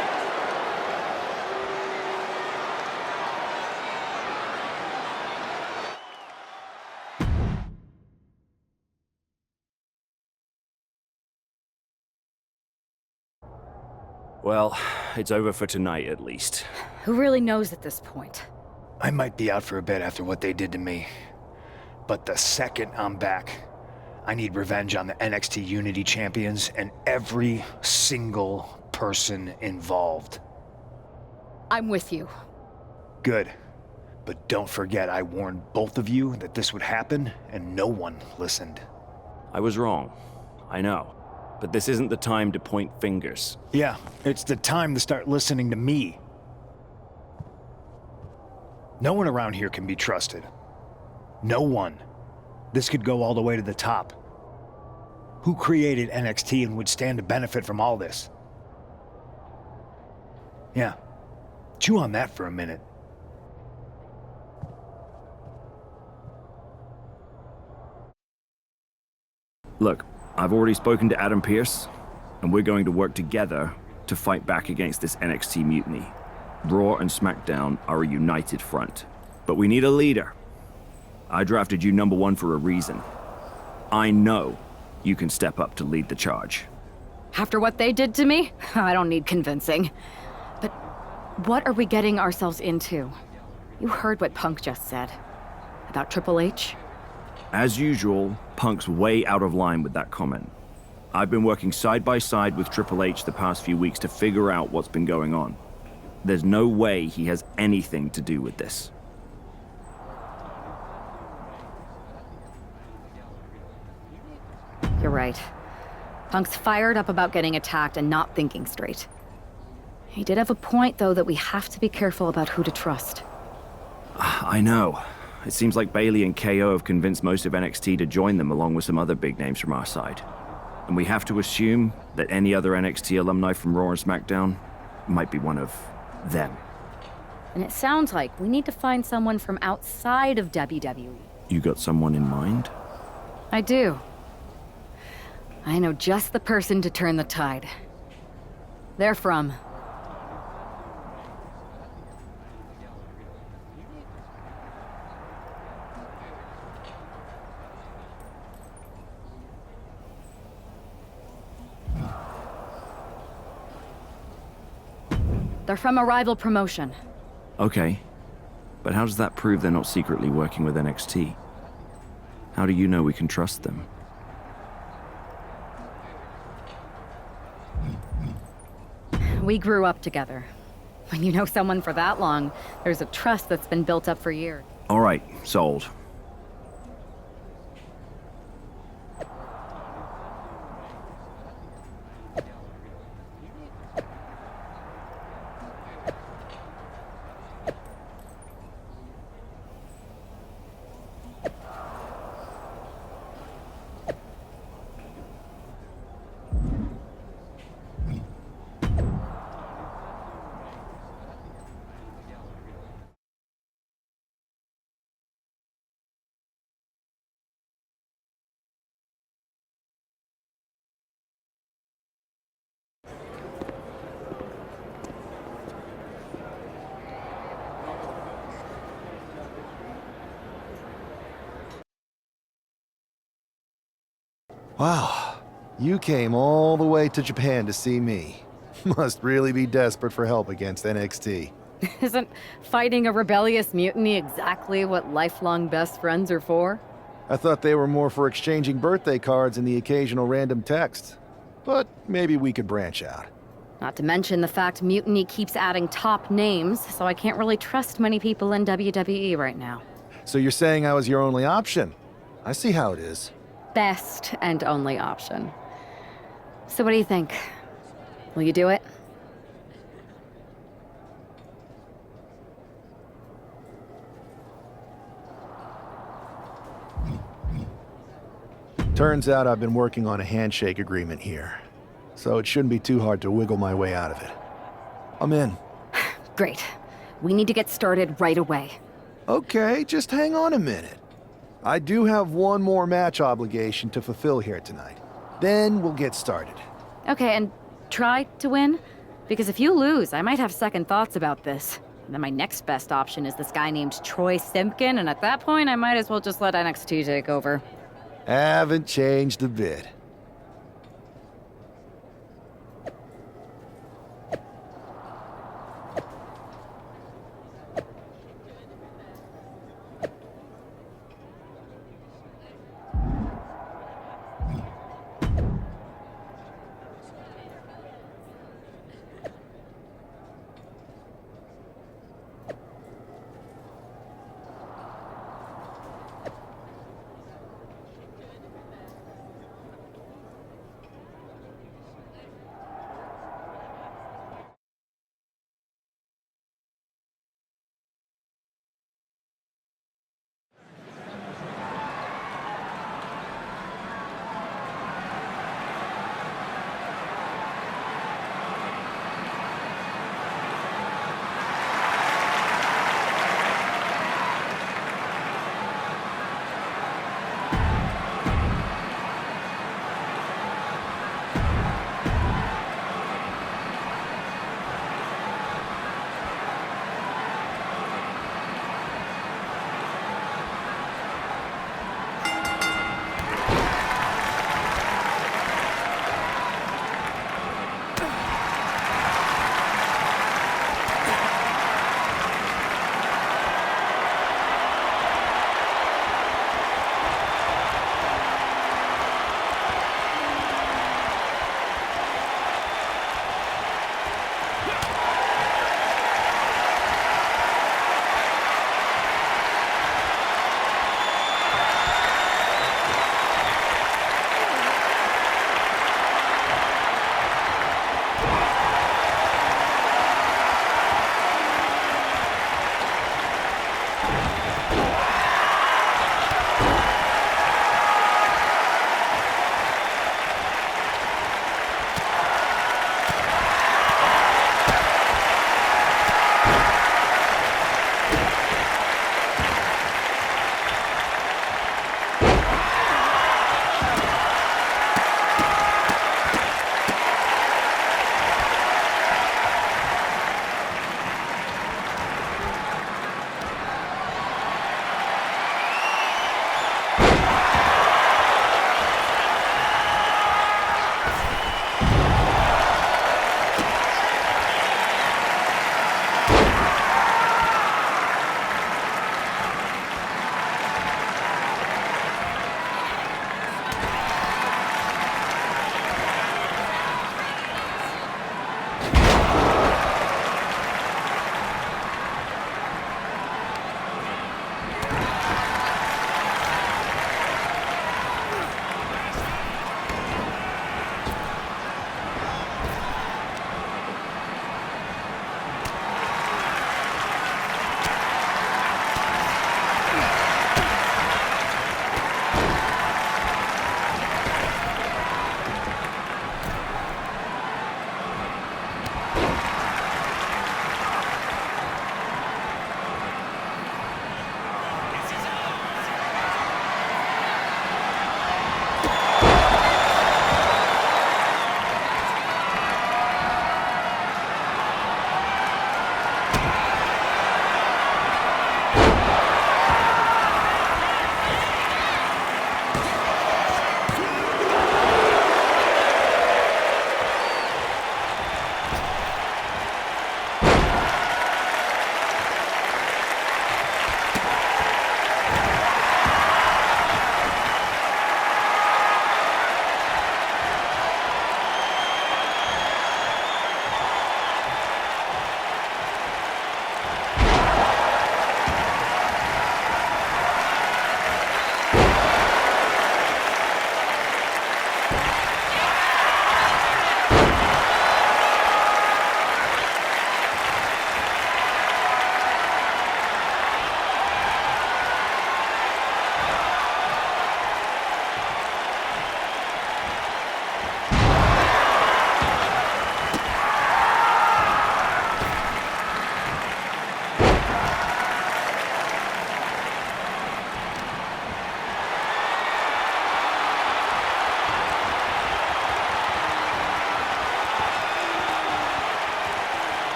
Well, it's over for tonight at least. Who really knows at this point? I might be out for a bit after what they did to me. But the second I'm back, I need revenge on the NXT Unity Champions and every single person involved. I'm with you. Good. But don't forget I warned both of you that this would happen, and no one listened. I was wrong. I know. But this isn't the time to point fingers. Yeah, it's the time to start listening to me. No one around here can be trusted. No one. This could go all the way to the top. Who created NXT and would stand to benefit from all this? Yeah. Chew on that for a minute. Look, I've already spoken to Adam Pearce, and we're going to work together to fight back against this NXT mutiny. Raw and SmackDown are a united front. But we need a leader. I drafted you #1 for a reason. I know you can step up to lead the charge. After what they did to me, I don't need convincing. But what are we getting ourselves into? You heard what Punk just said. About Triple H? As usual, Punk's way out of line with that comment. I've been working side by side with Triple H the past few weeks to figure out what's been going on. There's no way he has anything to do with this. You're right. Punk's fired up about getting attacked and not thinking straight. He did have a point, though, that we have to be careful about who to trust. I know. It seems like Bayley and KO have convinced most of NXT to join them along with some other big names from our side. And we have to assume that any other NXT alumni from Raw and SmackDown might be one of them. And it sounds like we need to find someone from outside of WWE. You got someone in mind? I do. I know just the person to turn the tide. They're from... They're from a rival promotion. Okay. But how does that prove they're not secretly working with NXT? How do you know we can trust them? We grew up together. When you know someone for that long, there's a trust that's been built up for years. All right, sold. Wow, you came all the way to Japan to see me. Must really be desperate for help against NXT. Isn't fighting a rebellious mutiny exactly what lifelong best friends are for? I thought they were more for exchanging birthday cards and the occasional random text. But maybe we could branch out. Not to mention the fact Mutiny keeps adding top names, so I can't really trust many people in WWE right now. So you're saying I was your only option? I see how it is. Best and only option. So what do you think? Will you do it? Turns out I've been working on a handshake agreement here, so it shouldn't be too hard to wiggle my way out of it. I'm in. Great. We need to get started right away. Okay, just hang on a minute. I do have one more match obligation to fulfill here tonight. Then we'll get started. Okay, and try to win? Because if you lose, I might have second thoughts about this. And then my next best option is this guy named Troy Simpkin, and at that point, I might as well just let NXT take over. Haven't changed a bit.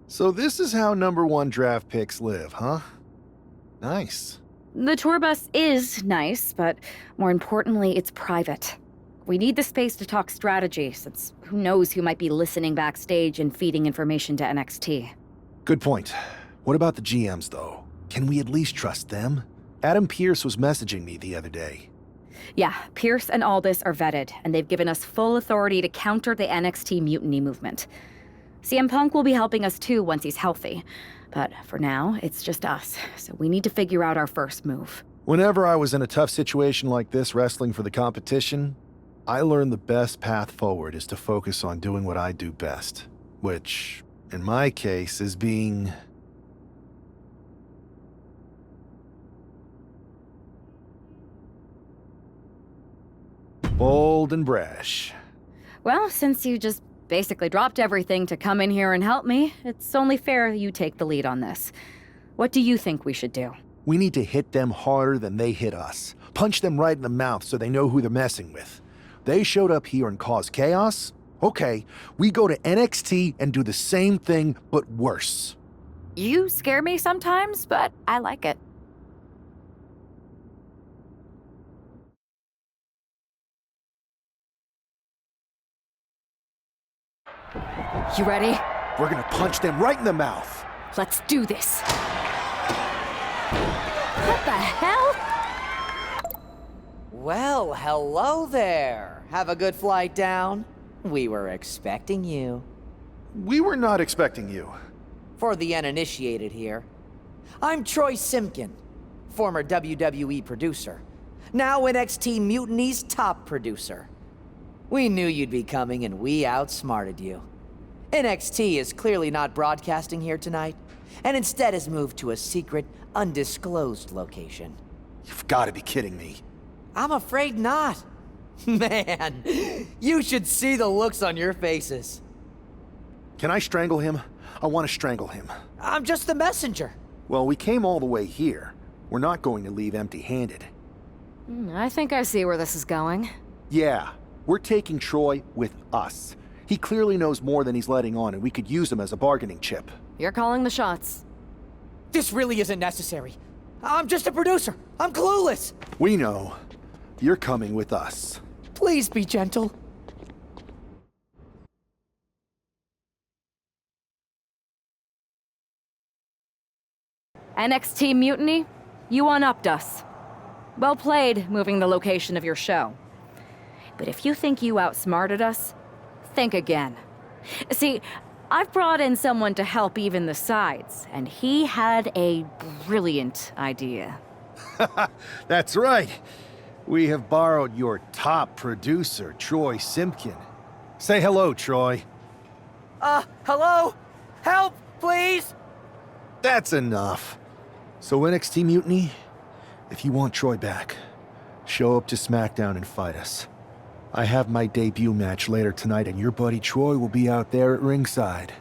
So this is how #1 draft picks live, huh? Nice. The tour bus is nice, but more importantly, it's private. We need the space to talk strategy, since who knows who might be listening backstage and feeding information to NXT. Good point. What about the GMs, though? Can we at least trust them? Adam Pearce was messaging me the other day. Yeah, Pierce and Aldis are vetted, and they've given us full authority to counter the NXT mutiny movement. CM Punk will be helping us too once he's healthy. But for now, it's just us, so we need to figure out our first move. Whenever I was in a tough situation like this wrestling for the competition, I learned the best path forward is to focus on doing what I do best. Which, in my case, is being... bold and brash. Well, since you just basically dropped everything to come in here and help me, it's only fair you take the lead on this. What do you think we should do? We need to hit them harder than they hit us. Punch them right in the mouth so they know who they're messing with. They showed up here and caused chaos? Okay, we go to NXT and do the same thing, but worse. You scare me sometimes, but I like it. You ready? We're gonna punch them right in the mouth. Let's do this. What the hell? Well, hello there. Have a good flight down. We were expecting you. We were not expecting you. For the uninitiated here, I'm Troy Simkin, former WWE producer, now NXT Mutiny's top producer. We knew you'd be coming and we outsmarted you. NXT is clearly not broadcasting here tonight, and instead has moved to a secret, undisclosed location. You've got to be kidding me. I'm afraid not. Man, you should see the looks on your faces. Can I strangle him? I want to strangle him. I'm just the messenger. Well, we came all the way here. We're not going to leave empty-handed. I think I see where this is going. Yeah, we're taking Troy with us. He clearly knows more than he's letting on, and we could use him as a bargaining chip. You're calling the shots. This really isn't necessary. I'm just a producer. I'm clueless. We know. You're coming with us. Please be gentle. NXT Mutiny, you one-upped us. Well played, moving the location of your show. But if you think you outsmarted us, think again. See, I've brought in someone to help even the sides, and he had a brilliant idea. That's right. We have borrowed your top producer, Troy Simpkin. Say hello, Troy. Hello? Help, please? That's enough. So NXT Mutiny, if you want Troy back, show up to SmackDown and fight us. I have my debut match later tonight, and your buddy Troy will be out there at ringside.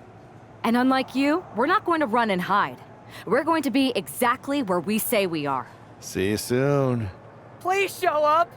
And unlike you, we're not going to run and hide. We're going to be exactly where we say we are. See you soon. Please show up.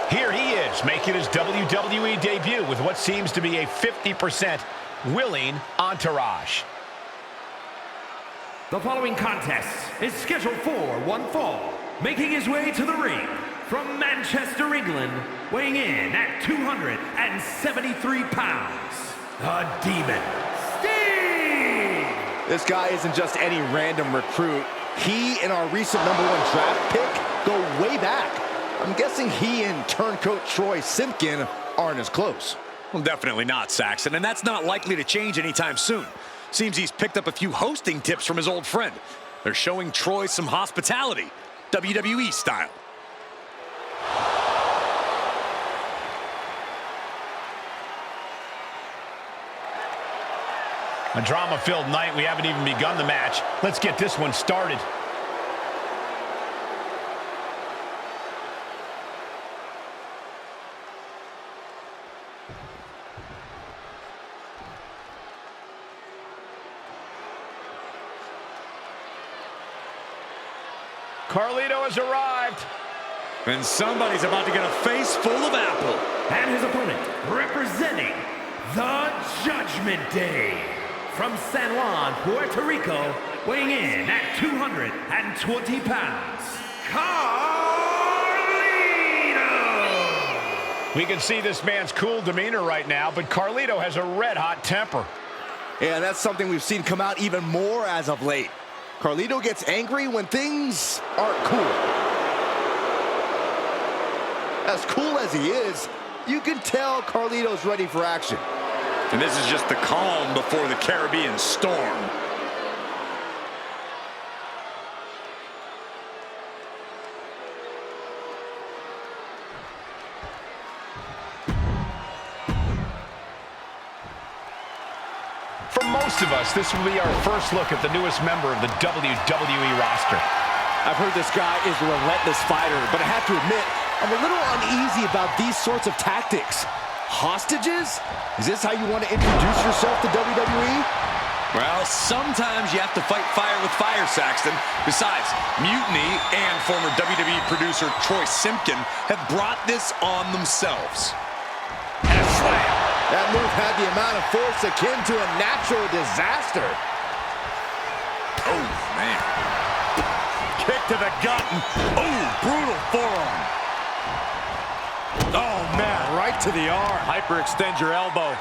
Here he is, making his WWE debut with what seems to be a 50% willing entourage. The following contest is scheduled for one fall. Making his way to the ring from Manchester, England, weighing in at 273 pounds, the Demon, Steve! This guy isn't just any random recruit. He and our recent #1 draft pick go way back. I'm guessing he and turncoat Troy Simpkin aren't as close. Well, definitely not, Saxon, and that's not likely to change anytime soon. Seems he's picked up a few hosting tips from his old friend. They're showing Troy some hospitality, WWE style. A drama-filled night. We haven't even begun the match. Let's get this one started. Carlito has arrived. And somebody's about to get a face full of apple. And his opponent, representing the Judgment Day, from San Juan, Puerto Rico, weighing in at 220 pounds, Carlito! We can see this man's cool demeanor right now, but Carlito has a red-hot temper. Yeah, that's something we've seen come out even more as of late. Carlito gets angry when things aren't cool. As cool as he is, you can tell Carlito's ready for action. And this is just the calm before the Caribbean storm. For most of us, this will be our first look at the newest member of the WWE roster. I've heard this guy is a relentless fighter, but I have to admit, I'm a little uneasy about these sorts of tactics. Hostages? Is this how you want to introduce yourself to WWE? Well, sometimes you have to fight fire with fire, Saxton. Besides, Mutiny and former WWE producer Troy Simpkin have brought this on themselves. And a slam. That move had the amount of force akin to a natural disaster. Oh, man. Kick to the gut. Oh, brutal forearm. Oh, man, right to the arm. Hyperextend your elbow.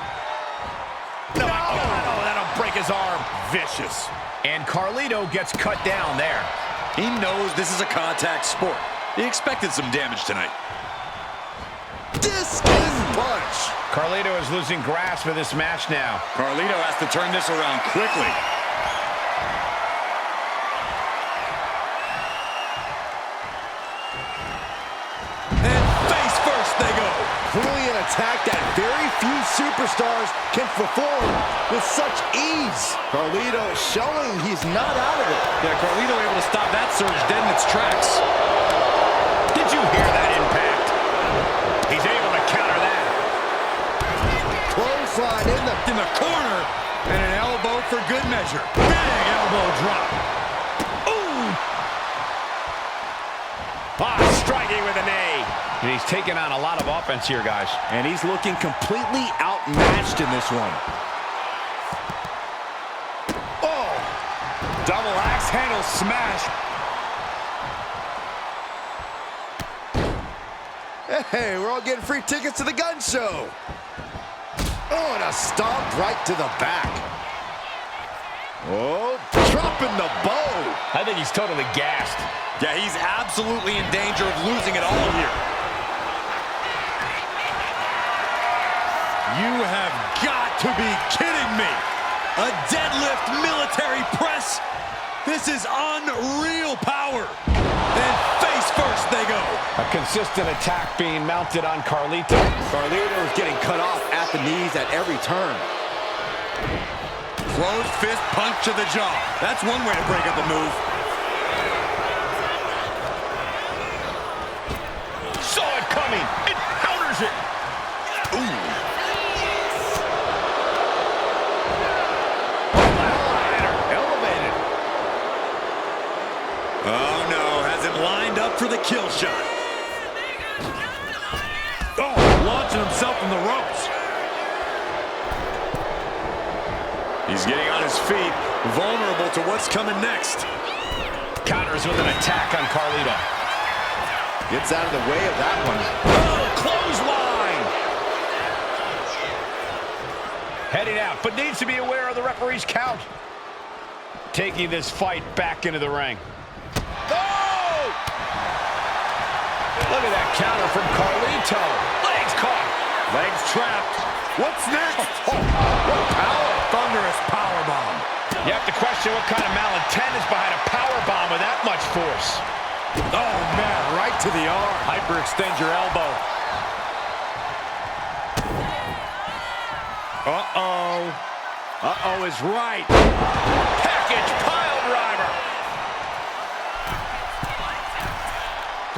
No, that'll break his arm. Vicious. And Carlito gets cut down there. He knows this is a contact sport. He expected some damage tonight. Discus punch. Carlito is losing grasp of this match now. Carlito has to turn this around quickly. Clearly an attack that very few superstars can perform with such ease. Carlito showing he's not out of it. Yeah, Carlito able to stop that surge dead in its tracks. Did you hear that impact? He's able to counter that. Clothesline in the corner, and an elbow for good measure. Big elbow drop. Ooh! Striking with a knee. And he's taking on a lot of offense here, guys. And he's looking completely outmatched in this one. Oh! Double axe handle smash. Hey, we're all getting free tickets to the gun show. Oh, and a stomp right to the back. Oh, dropping the bow. I think he's totally gassed. Yeah, he's absolutely in danger of losing it all here. You have got to be kidding me. A deadlift military press. This is unreal power. And face first they go. A consistent attack being mounted on Carlito. Carlito is getting cut off at the knees at every turn. Closed fist punch to the jaw. That's one way to break up a move. Saw it coming. It counters it. Ooh. Elevated. Oh, no. Has him lined up for the kill shot. Oh, launching himself from the ropes. He's getting on his feet, vulnerable to what's coming next. Counters with an attack on Carlito. Gets out of the way of that one. Oh, clothesline! Heading out, but needs to be aware of the referee's count. Taking this fight back into the ring. Oh! Look at that counter from Carlito. Legs caught. Legs trapped. What's next? Oh, what power. Thunderous powerbomb. You have to question what kind of malintent is behind a powerbomb with that much force. Oh, man, right to the arm. Hyperextend your elbow. Uh-oh. Uh-oh is right. Package pile driver.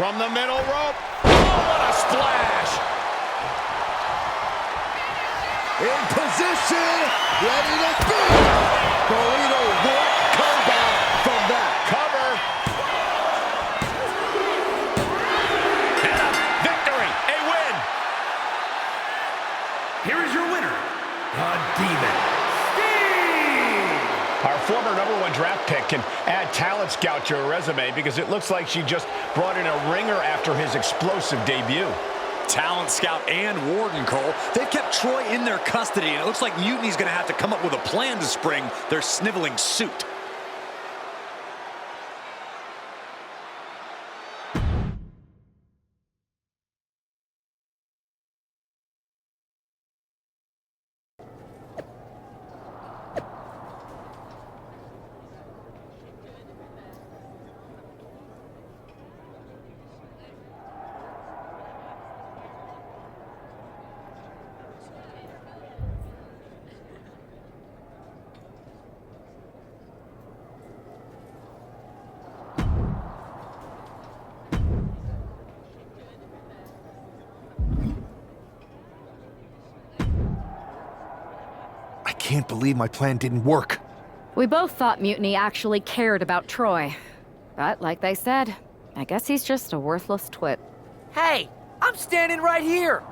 From the middle rope. Oh, what a splash. In position, ready to speed. Carlito won't come back from that. Cover. talent scout to her resume because it looks like she just brought in a ringer after his explosive debut. Talent scout and warden, Cole. They've kept Troy in their custody, and it looks like Mutiny's going to have to come up with a plan to spring their sniveling suit. I can't believe my plan didn't work. We both thought Mutiny actually cared about Troy. But like they said, I guess he's just a worthless twit. Hey, I'm standing right here.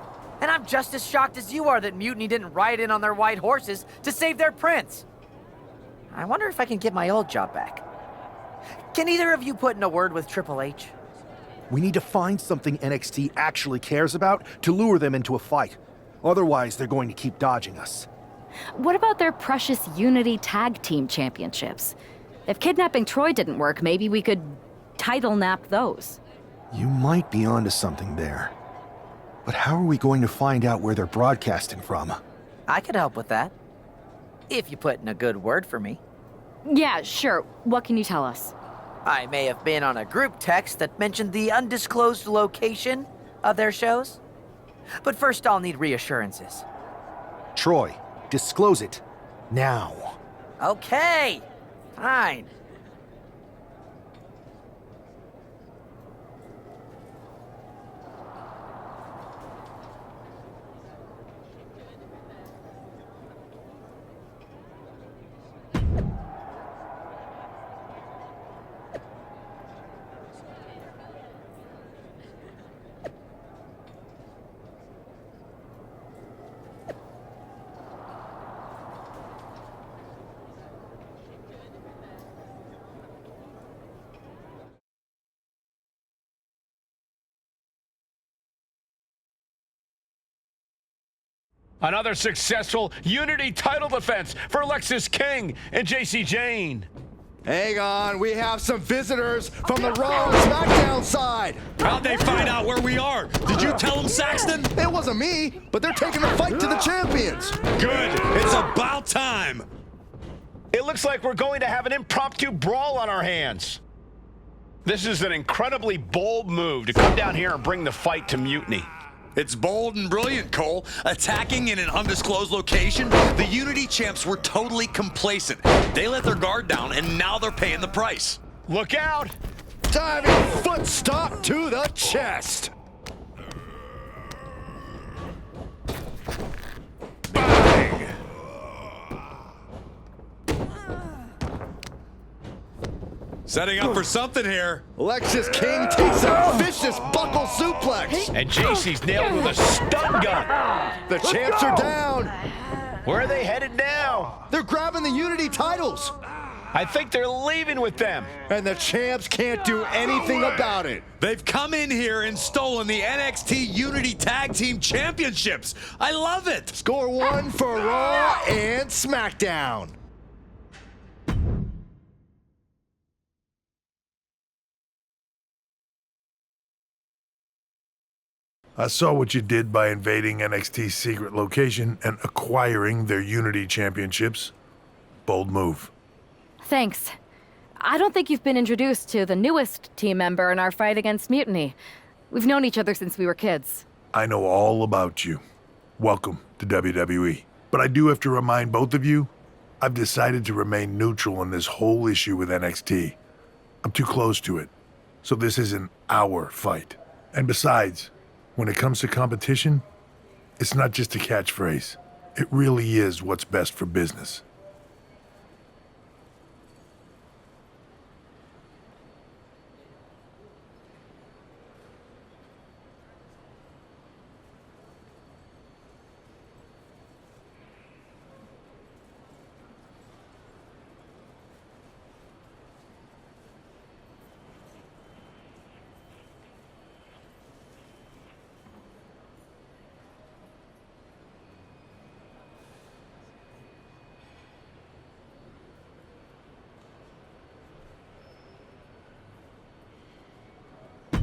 And I'm just as shocked as you are that Mutiny didn't ride in on their white horses to save their prince. I wonder if I can get my old job back. Can either of you put in a word with Triple H? We need to find something NXT actually cares about to lure them into a fight. Otherwise, they're going to keep dodging us. What about their precious Unity Tag Team Championships? If kidnapping Troy didn't work, maybe we could title nap those. You might be onto something there. But how are we going to find out where they're broadcasting from? I could help with that. If you put in a good word for me. Yeah, sure. What can you tell us? I may have been on a group text that mentioned the undisclosed location of their shows. But first I'll need reassurances. Troy, disclose it. Now. Okay, fine. Another successful Unity title defense for Lexis King and JC Jane. Hang on, we have some visitors from the Raw and SmackDown side. How'd they find out where we are? Did you tell them, Saxton? It wasn't me, but they're taking the fight to the champions. Good. It's about time. It looks like we're going to have an impromptu brawl on our hands. This is an incredibly bold move to come down here and bring the fight to Mutiny. It's bold and brilliant, Cole. Attacking in an undisclosed location, the Unity champs were totally complacent. They let their guard down, and now they're paying the price. Look out! Diving foot stop to the chest. Bang! Setting up for something here. Lexis King takes a vicious buckle suplex. And JC's nailed with a stun gun. The champs are down. Where are they headed now? They're grabbing the Unity titles. I think they're leaving with them. And the champs can't do anything about it. They've come in here and stolen the NXT Unity Tag Team Championships. I love it. Score one for Raw and SmackDown. I saw what you did by invading NXT's secret location and acquiring their Unity championships. Bold move. Thanks. I don't think you've been introduced to the newest team member in our fight against Mutiny. We've known each other since we were kids. I know all about you. Welcome to WWE. But I do have to remind both of you, I've decided to remain neutral in this whole issue with NXT. I'm too close to it. So this isn't our fight. And besides, when it comes to competition, it's not just a catchphrase. It really is what's best for business.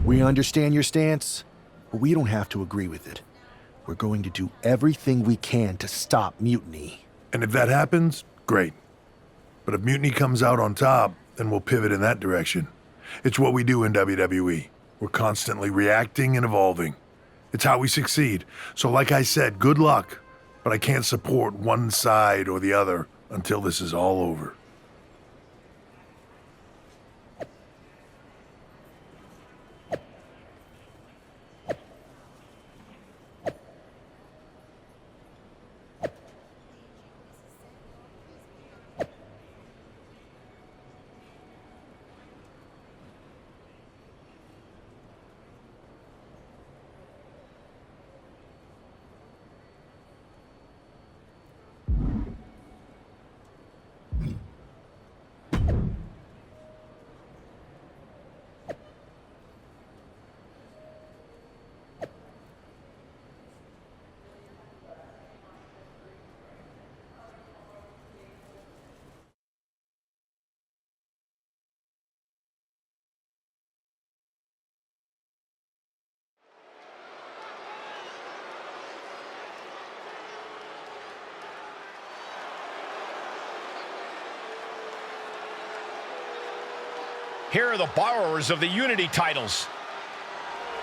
We understand your stance, but we don't have to agree with it. We're going to do everything we can to stop Mutiny. And if that happens, great. But if Mutiny comes out on top, then we'll pivot in that direction. It's what we do in WWE. We're constantly reacting and evolving. It's how we succeed. So like I said, good luck. But I can't support one side or the other until this is all over. Here are the borrowers of the Unity titles.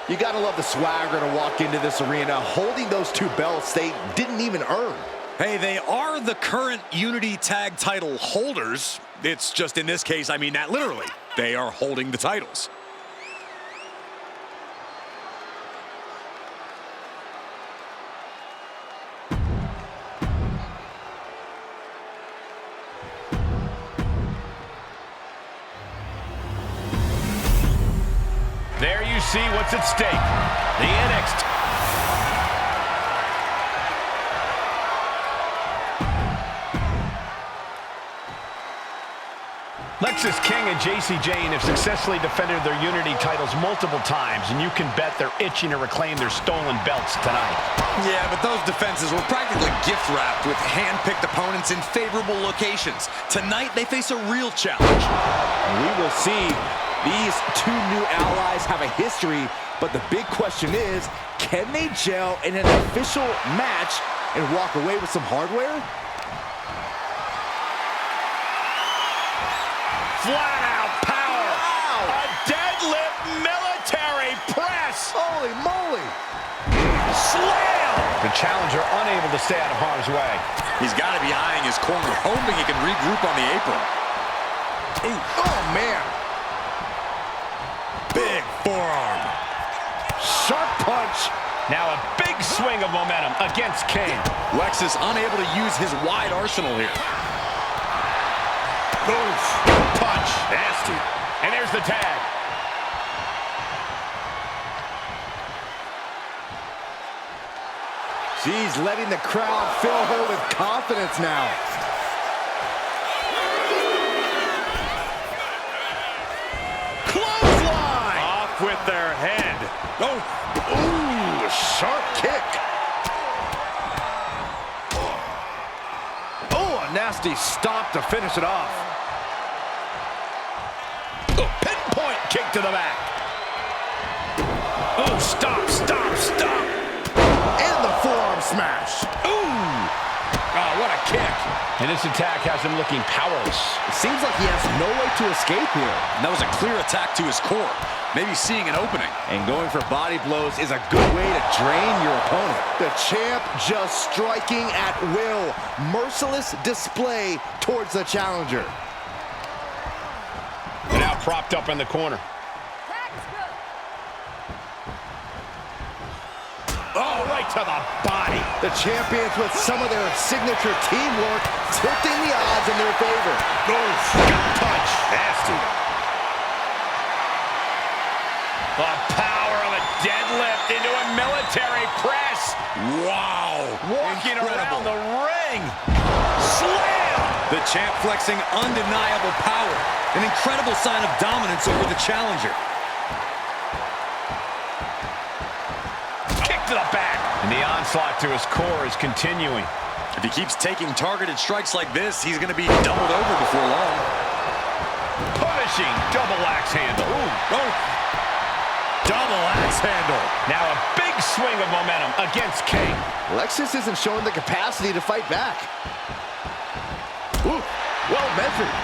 You gotta love the swagger to walk into this arena holding those two belts they didn't even earn. Hey, they are the current Unity Tag title holders. It's just in this case, I mean that literally. They are holding the titles. There you see what's at stake. The NXT. Lexis King and JC Jane have successfully defended their Unity titles multiple times, and you can bet they're itching to reclaim their stolen belts tonight. Yeah, but those defenses were practically gift-wrapped with hand-picked opponents in favorable locations. Tonight, they face a real challenge. We will see. These two new allies have a history, but the big question is, can they gel in an official match and walk away with some hardware? Flat-out power. Wow. A deadlift military press. Holy moly. Slam. The challenger unable to stay out of harm's way. He's got to be eyeing his corner, hoping he can regroup on the apron. Ooh. Oh, man. Big forearm. Sharp punch. Now a big swing of momentum against King. Lexis unable to use his wide arsenal here. Oof. Punch. Nasty. And there's the tag. She's letting the crowd fill her with confidence now. With their head. Oh, ooh, sharp kick. Oh, a nasty stop to finish it off. Oh, pinpoint kick to the back. Oh, stop, stop, stop. And the forearm smash. Ooh. Oh, what a kick. And this attack has him looking powerless. It seems like he has no way to escape here. And that was a clear attack to his core. Maybe seeing an opening. And going for body blows is a good way to drain your opponent. The champ just striking at will. Merciless display towards the challenger. And now propped up in the corner. Oh, right to the body. The champions with some of their signature teamwork tilting the odds in their favor. Oof. Punch. Nasty. The power of a deadlift into a military press. Wow. Walking around the ring. Slam. The champ flexing undeniable power. An incredible sign of dominance over the challenger. Kick to the back. And the onslaught to his core is continuing. If he keeps taking targeted strikes like this, he's going to be doubled over before long. Punishing double axe handle. Ooh. Oh. Double axe handle. Now a big swing of momentum against King. Lexus isn't showing the capacity to fight back. Ooh, well measured.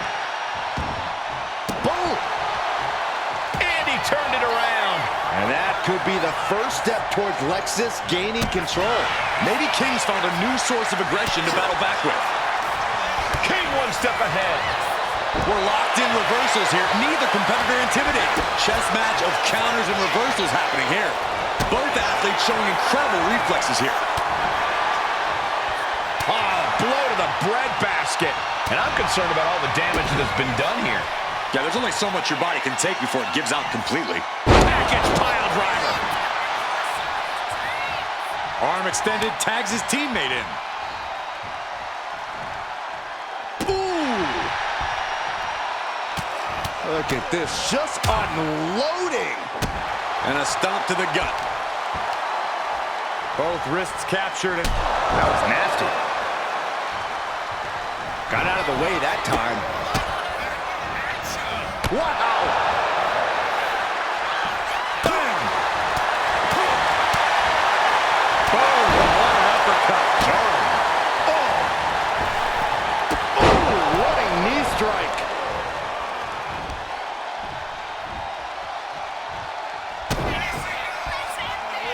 Boom! And he turned it around. And that could be the first step towards Lexus gaining control. Maybe King's found a new source of aggression to battle back with. King one step ahead. We're locked in reversals here. Neither competitor intimidated. Chess match of counters and reversals happening here. Both athletes showing incredible reflexes here. Oh, blow to the breadbasket. And I'm concerned about all the damage that has been done here. Yeah, there's only so much your body can take before it gives out completely. Package pile driver. Arm extended, tags his teammate in. Look at this, just unloading. And a stomp to the gut. Both wrists captured. And that was nasty. Got out of the way that time. Wow! Bam! Oh, what an uppercut. Oh, what a knee strike.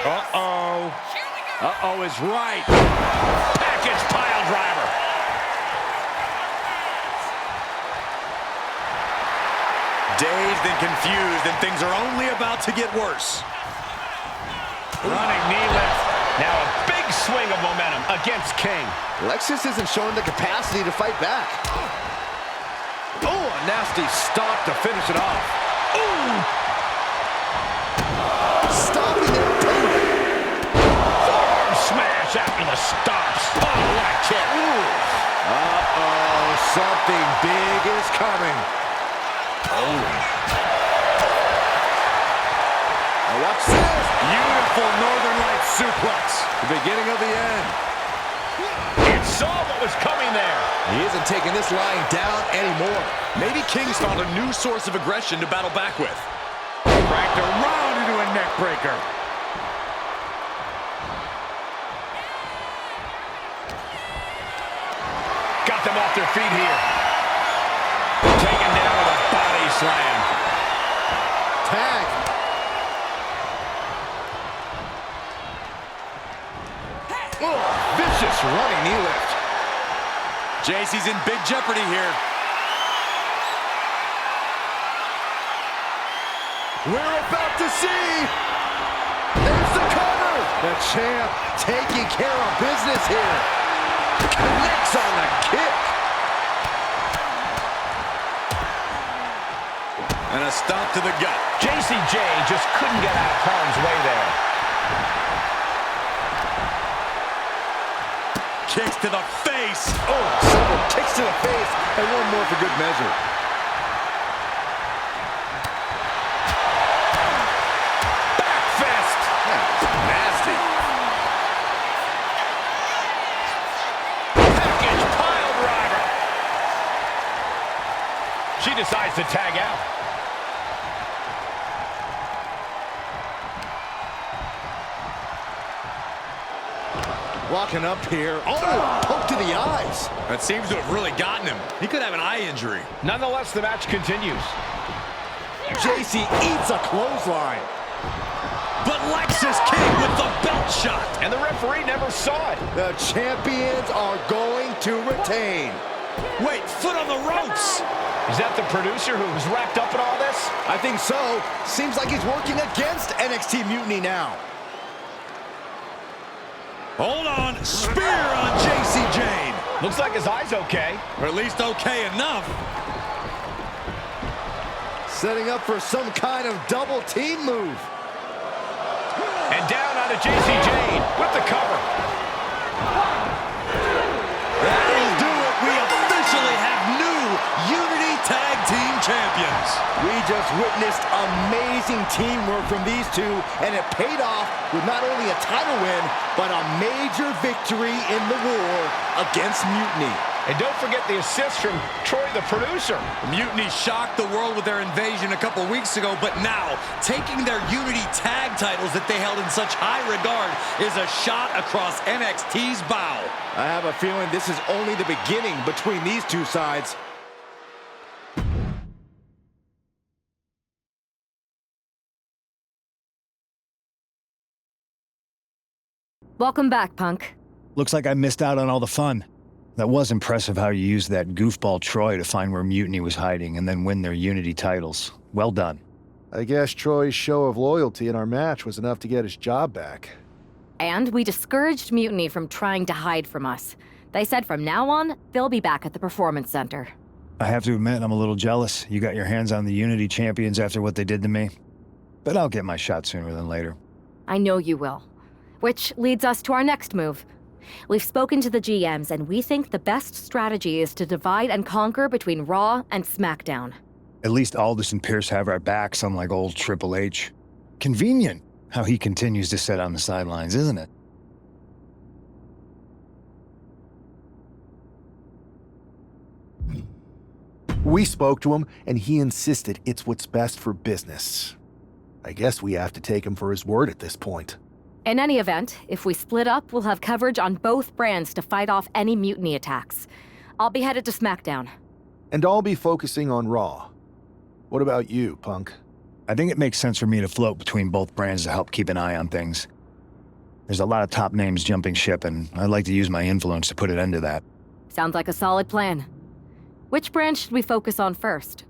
Uh-oh. Uh-oh is right. Package pile driver. Dazed and confused, and things are only about to get worse. Running knee lift. Now a big swing of momentum against King. Lexus isn't showing the capacity to fight back. Oh, a nasty stomp to finish it off. Ooh! Stopping their opponent. Forearm smash after the stops. Oh, what a kick. Uh-oh, something big is coming. Oh. Now watch this. Beautiful Northern Lights suplex. The beginning of the end. It saw what was coming there. He isn't taking this lying down anymore. Maybe King's found a new source of aggression to battle back with. Cracked around into a neck breaker. Got them off their feet here. Taken down with a body slam. Tag. Oh, vicious running knee lift. JC's in big jeopardy here. We're about to see. There's the cover. The champ taking care of business here. Connects on the kick. And a stomp to the gut. JCJ just couldn't get out of harm's way there. Kicks to the face. Oh, several kicks to the face, and one more for good measure. Back fist. Nasty. Package pile driver. She decides to tag out. Walking up here. Oh, poke to the eyes. That seems to have really gotten him. He could have an eye injury. Nonetheless, the match continues. JC eats a clothesline. But Lexus King with the belt shot. And the referee never saw it. The champions are going to retain. Wait, foot on the ropes. Is that the producer who's wrapped up in all this? I think so. Seems like he's working against NXT Mutiny now. Hold on. Spear on JC Jane. Looks like his eye's okay. Or at least okay enough. Setting up for some kind of double team move. And down onto JC Jane with the cover. That'll do it. We officially have new Unity Tag Team Champions. We just witnessed amazing teamwork from these two, and it paid off with not only a title win, but a major victory in the war against Mutiny. And don't forget the assist from Troy, the producer. Mutiny shocked the world with their invasion a couple weeks ago, but now taking their Unity tag titles that they held in such high regard is a shot across NXT's bow. I have a feeling this is only the beginning between these two sides. Welcome back, Punk. Looks like I missed out on all the fun. That was impressive how you used that goofball Troy to find where Mutiny was hiding and then win their Unity titles. Well done. I guess Troy's show of loyalty in our match was enough to get his job back. And we discouraged Mutiny from trying to hide from us. They said from now on, they'll be back at the Performance Center. I have to admit, I'm a little jealous. You got your hands on the Unity champions after what they did to me. But I'll get my shot sooner than later. I know you will. Which leads us to our next move. We've spoken to the GMs, and we think the best strategy is to divide and conquer between Raw and SmackDown. At least Aldous and Pierce have our backs, unlike old Triple H. Convenient how he continues to sit on the sidelines, isn't it? We spoke to him, and he insisted it's what's best for business. I guess we have to take him for his word at this point. In any event, if we split up, we'll have coverage on both brands to fight off any Mutiny attacks. I'll be headed to SmackDown. And I'll be focusing on Raw. What about you, Punk? I think it makes sense for me to float between both brands to help keep an eye on things. There's a lot of top names jumping ship, and I'd like to use my influence to put an end to that. Sounds like a solid plan. Which brand should we focus on first?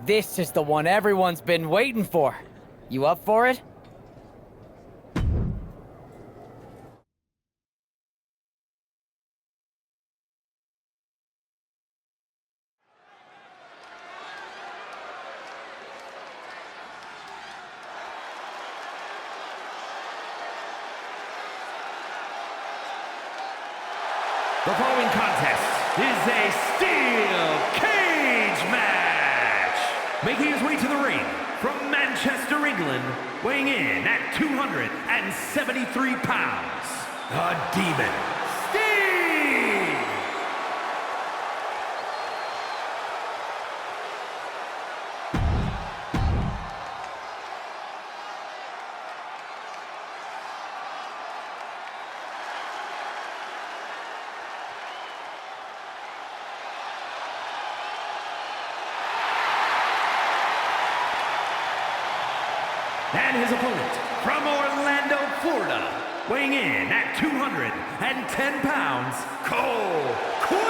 This is the one everyone's been waiting for. You up for it? The following contest is a steel cage match. Making his way to the ring from Manchester, England, weighing in at 273 pounds, the Demon, Steve! And his opponent from Orlando, Florida, weighing in at 210 pounds, Cole Quinn!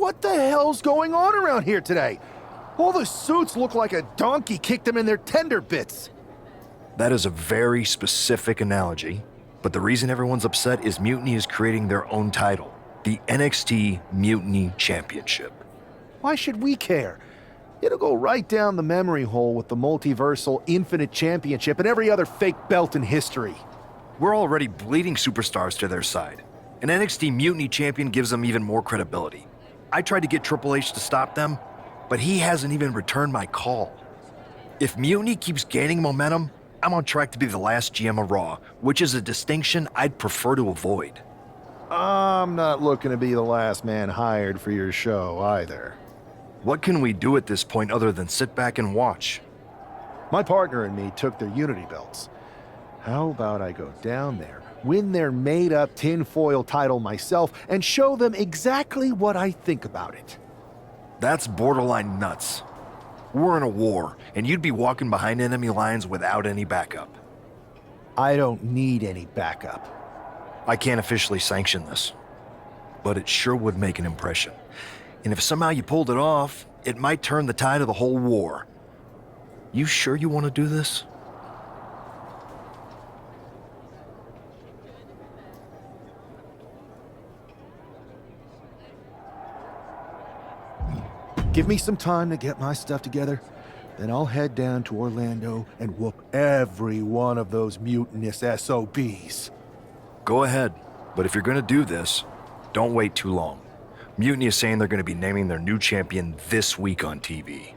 What the hell's going on around here today? All the suits look like a donkey kicked them in their tender bits. That is a very specific analogy, but the reason everyone's upset is Mutiny is creating their own title, the NXT Mutiny Championship. Why should we care? It'll go right down the memory hole with the multiversal Infinite Championship and every other fake belt in history. We're already bleeding superstars to their side. An NXT Mutiny champion gives them even more credibility. I tried to get Triple H to stop them, but he hasn't even returned my call. If Mutiny keeps gaining momentum, I'm on track to be the last GM of Raw, which is a distinction I'd prefer to avoid. I'm not looking to be the last man hired for your show either. What can we do at this point other than sit back and watch? My partner and me took their Unity belts. How about I go down there, win their made-up tinfoil title myself, and show them exactly what I think about it? That's borderline nuts. We're in a war, and you'd be walking behind enemy lines without any backup. I don't need any backup. I can't officially sanction this, but it sure would make an impression. And if somehow you pulled it off, it might turn the tide of the whole war. You sure you want to do this? Give me some time to get my stuff together, then I'll head down to Orlando and whoop every one of those mutinous SOBs. Go ahead, but if you're going to do this, don't wait too long. Mutiny is saying they're going to be naming their new champion this week on TV.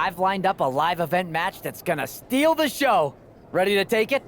I've lined up a live event match that's gonna steal the show. Ready to take it?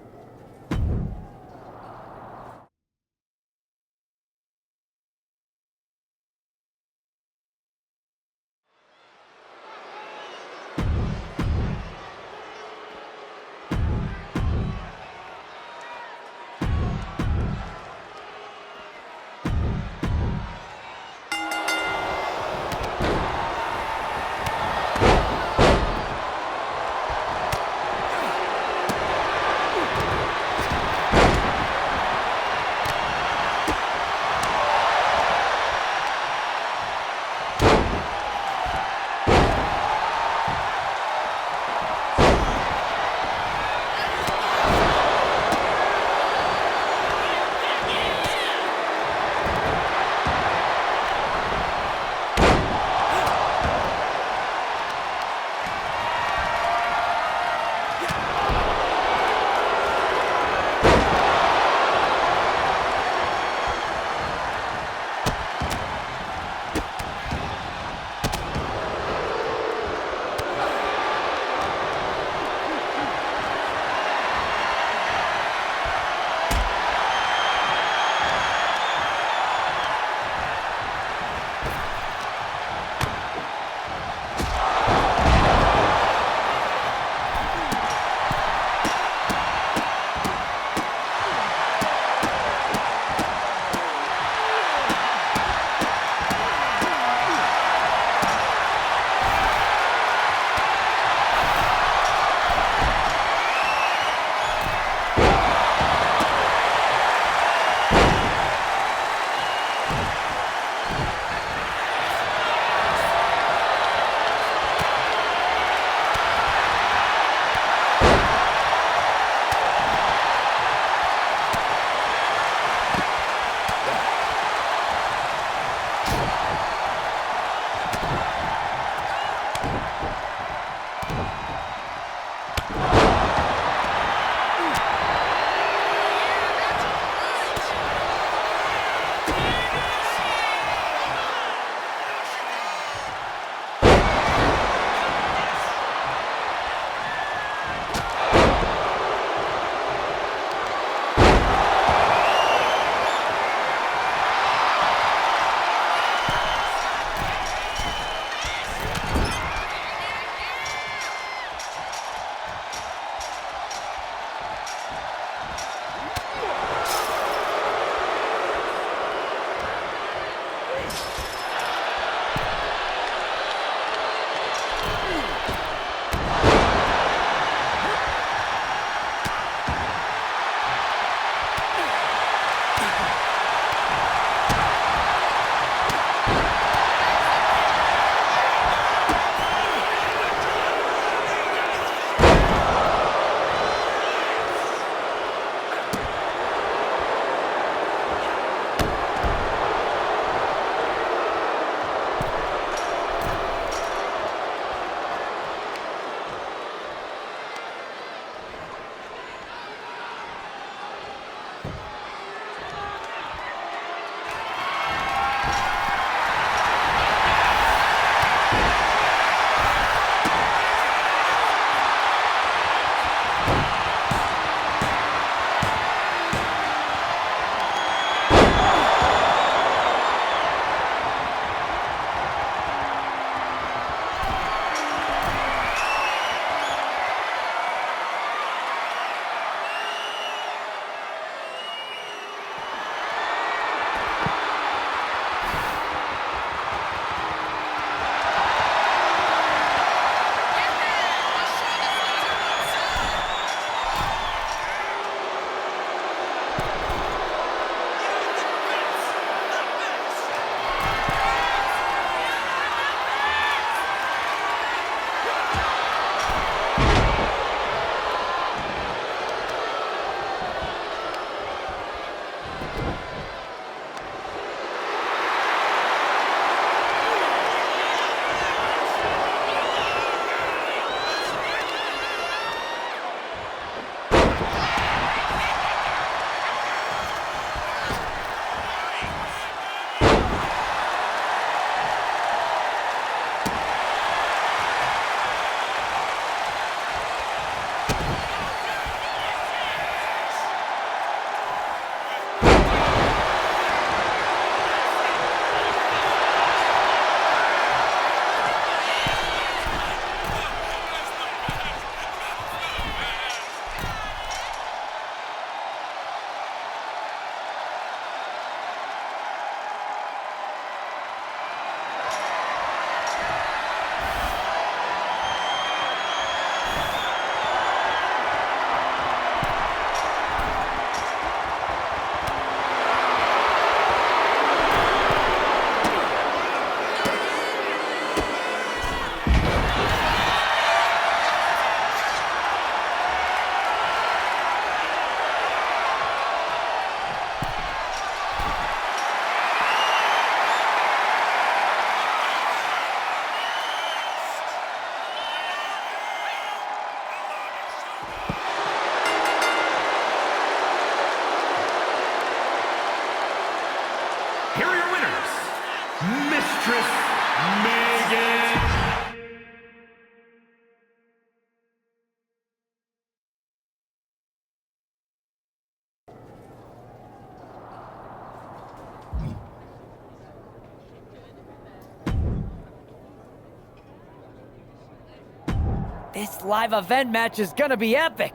This live event match is gonna be epic.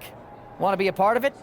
Want to be a part of it?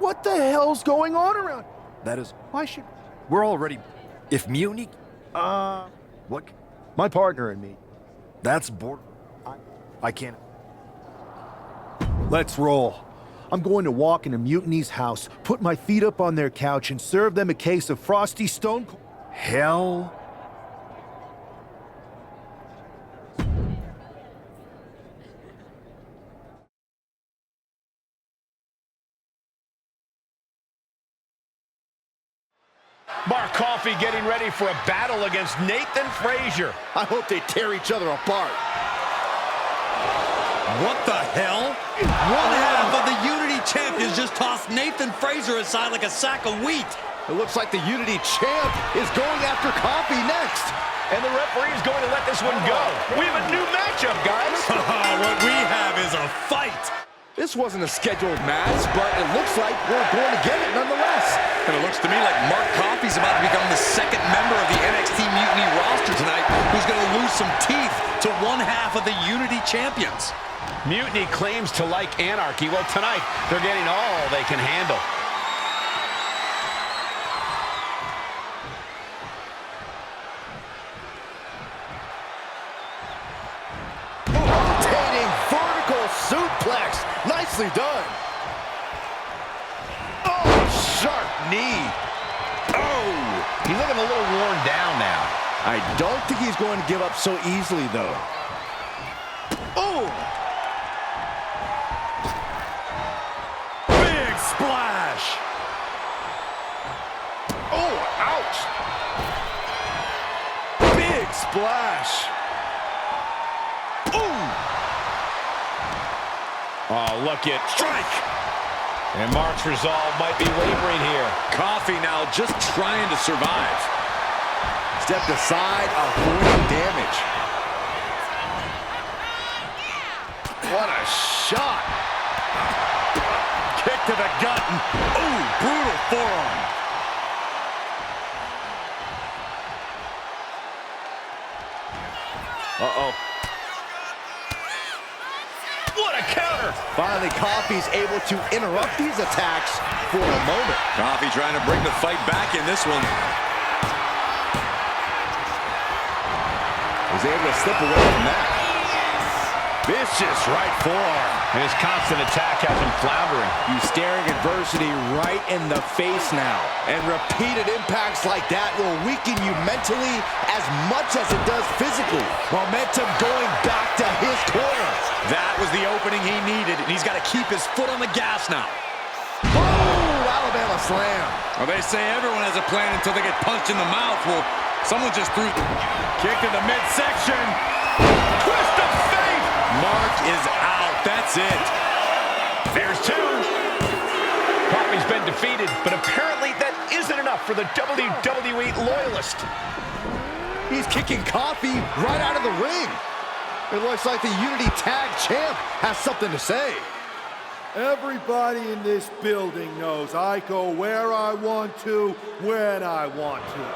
What the hell's going on around? That is... Why should... We're already... If Mutiny... What? My partner and me. That's bored. I can't... Let's roll. I'm going to walk into Mutiny's house, put my feet up on their couch, and serve them a case of Frosty Stone... Hell... Mark Coffey getting ready for a battle against Nathan Frazier. I hope they tear each other apart. What the hell? One half of the Unity champions just tossed Nathan Frazier aside like a sack of wheat. It looks like the Unity champ is going after Coffey next. And the referee is going to let this one go. We have a new matchup, guys. What we have is a fight. This wasn't a scheduled match, but it looks like we're going to get it nonetheless. And it looks to me like Mark Coffey's about to become the second member of the NXT Mutiny roster tonight who's going to lose some teeth to one half of the Unity champions. Mutiny claims to like anarchy. Well, tonight, they're getting all they can handle. Rotating vertical suplex. Nicely done. Oh, sharp knee. Oh, he's looking a little worn down now. I don't think he's going to give up so easily, though. Oh! Big splash. Oh, ouch! Big splash. Ooh! Oh, look at strike. And Mark's resolve might be wavering here. Coffey now just trying to survive. Stepped aside, avoiding damage. What a shot. Kick to the gut. Ooh, brutal forearm. Uh-oh. What a counter! Finally, Coffey's able to interrupt these attacks for a moment. Coffey trying to bring the fight back in this one. Was able to slip away from that. Vicious right forearm. And his constant attack has him floundering. He's staring adversity right in the face now. And repeated impacts like that will weaken you mentally as much as it does physically. Momentum going back to his corner. That was the opening he needed, and he's got to keep his foot on the gas now. Oh, Alabama slam. Well, they say everyone has a plan until they get punched in the mouth. Well, someone just threw... Kick to the midsection. Twist of fate. Mark is out. That's it. There's two. Coffey's been defeated, but apparently that isn't enough for the WWE loyalist. He's kicking Coffey right out of the ring. It looks like the Unity Tag Champ has something to say. Everybody in this building knows I go where I want to, when I want to.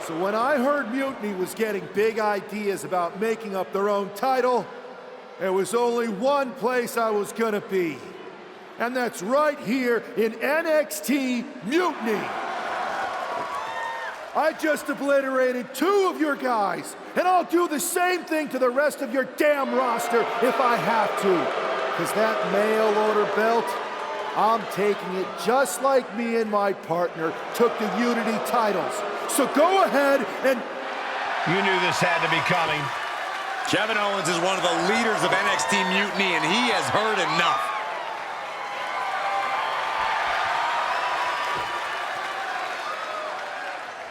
So when I heard Mutiny was getting big ideas about making up their own title, there was only one place I was gonna be. And that's right here in NXT Mutiny. I just obliterated 2 of your guys, and I'll do the same thing to the rest of your damn roster if I have to. Because that mail order belt, I'm taking it just like me and my partner took the Unity titles. So go ahead and... You knew this had to be coming. Kevin Owens is one of the leaders of NXT Mutiny, and he has heard enough.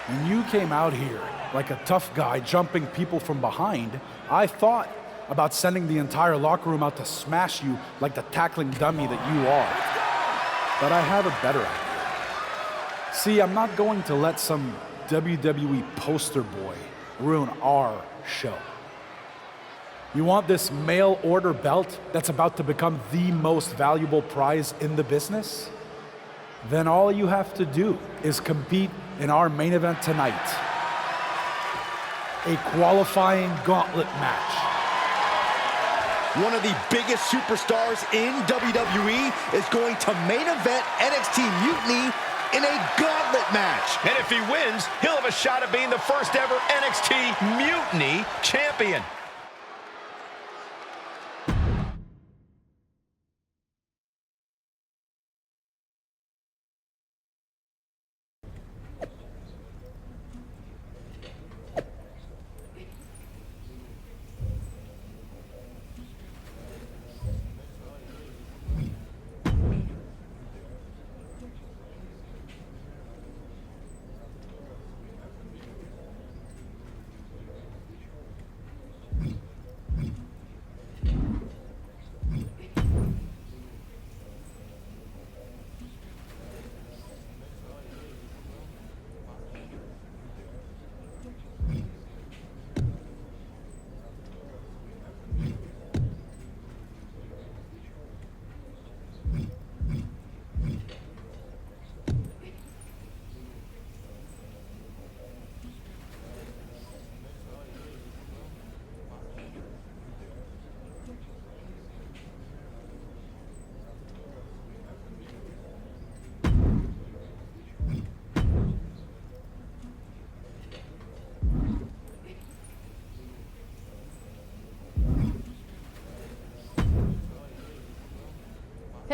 When you came out here like a tough guy jumping people from behind, I thought about sending the entire locker room out to smash you like the tackling dummy that you are. But I have a better idea. See, I'm not going to let some WWE poster boy ruin our show. You want this mail order belt that's about to become the most valuable prize in the business? Then all you have to do is compete in our main event tonight. A qualifying gauntlet match. one of the biggest superstars in WWE is going to main event NXT Mutiny in a gauntlet match. And if he wins, he'll have a shot at being the first ever NXT Mutiny champion.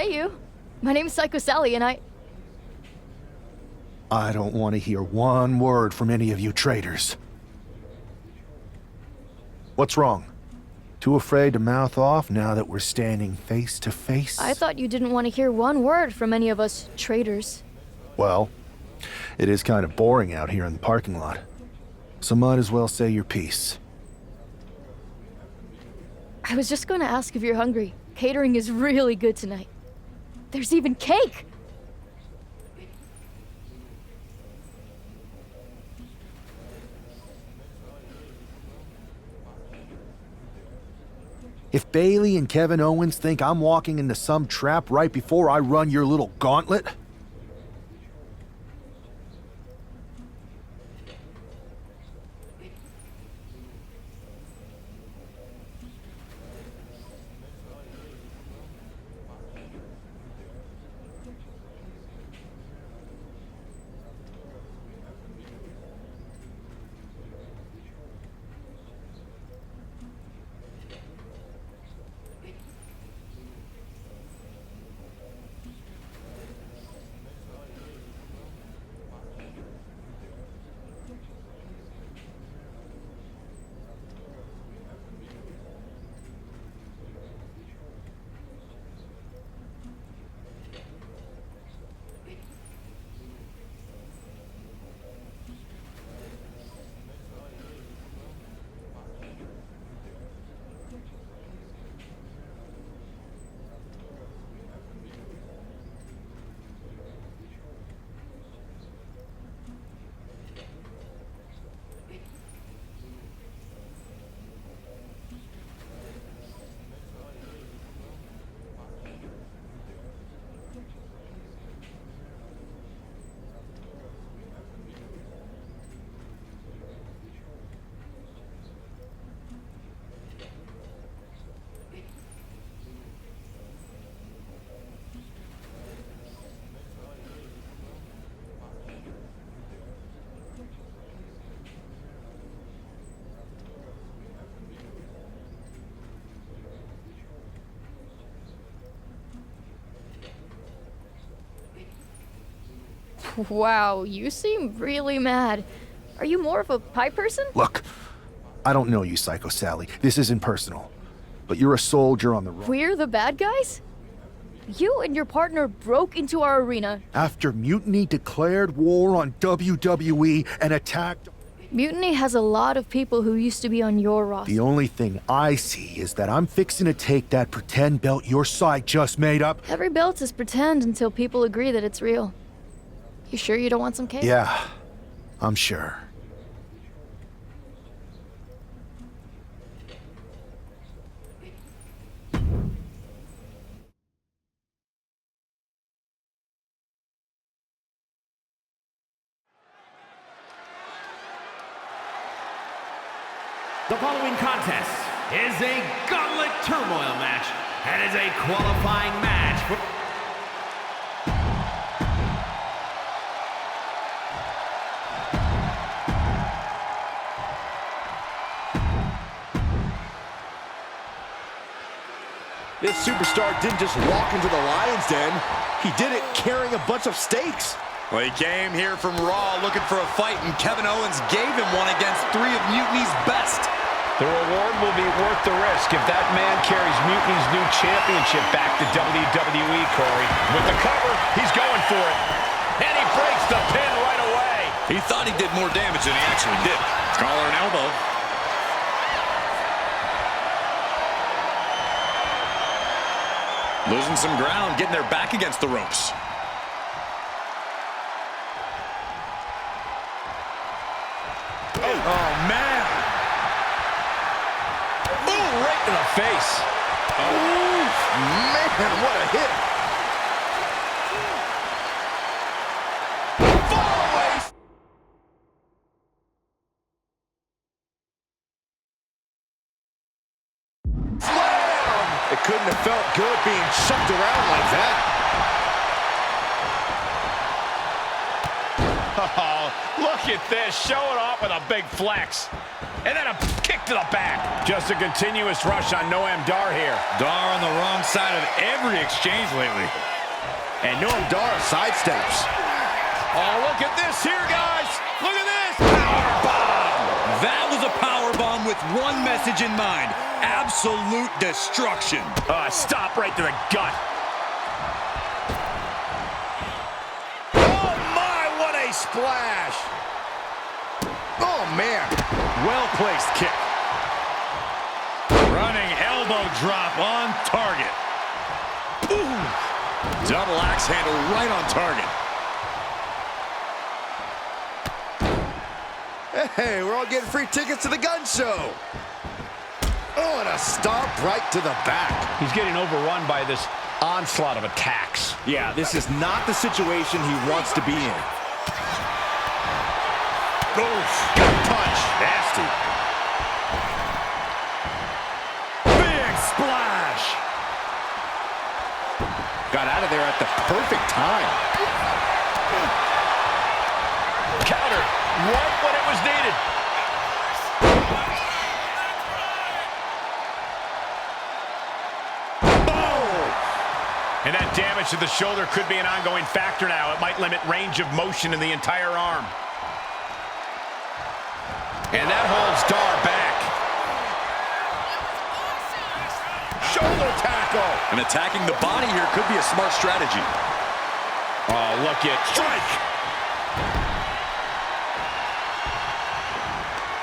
Hey, you. My name's Psycho Sally, and I don't want to hear one word from any of you traitors. What's wrong? Too afraid to mouth off now that we're standing face to face? I thought you didn't want to hear one word from any of us traitors. Well, it is kind of boring out here in the parking lot. So might as well say your piece. I was just going to ask if you're hungry. Catering is really good tonight. There's even cake! If Bailey and Kevin Owens think I'm walking into some trap right before I run your little gauntlet, Wow, you seem really mad. Are you more of a pie person? look, I don't know you, Psycho Sally. This isn't personal. But you're a soldier on the road. We're the bad guys? You and your partner broke into our arena. After Mutiny declared war on WWE and attacked... Mutiny has a lot of people who used to be on your roster. The only thing I see is that I'm fixing to take that pretend belt your side just made up. Every belt is pretend until people agree that it's real. You sure you don't want some cake? Yeah, I'm sure. The following contest is a gauntlet turmoil match and is a qualifying match for... This superstar didn't just walk into the Lion's Den. He did it carrying a bunch of stakes. Well, he came here from Raw looking for a fight, and Kevin Owens gave him one against 3 of Mutiny's best. The reward will be worth the risk if that man carries Mutiny's new championship back to WWE, Corey. With the cover, he's going for it. And he breaks the pin right away. He thought he did more damage than he actually did. Collar and elbow. Losing some ground, getting their back against the ropes. Oh, man. Ooh, right to the face. Oh, man, what a hit. It couldn't have felt good being chucked around like that. Oh, look at this, showing off with a big flex. And then a kick to the back. Just a continuous rush on Noam Dar here. Dar on the wrong side of every exchange lately. And Noam Dar sidesteps. Oh, look at this here, guys. Look at this. Power bomb. That was a power bomb with one message in mind. Absolute destruction. Stop right to the gut. Oh, my, what a splash. Oh, man. Well-placed kick. Running elbow drop on target. Ooh. Double axe handle right on target. Hey, we're all getting free tickets to the gun show. Oh, and a stomp right to the back. He's getting overrun by this onslaught of attacks. Yeah, this is not the situation he wants to be in. Oof. Gut punch. Nasty. Big splash. Got out of there at the perfect time. Counter. Right when it was needed. And that damage to the shoulder could be an ongoing factor now. It might limit range of motion in the entire arm. And that holds Dar back. Shoulder tackle. And attacking the body here could be a smart strategy. Oh, look at strike.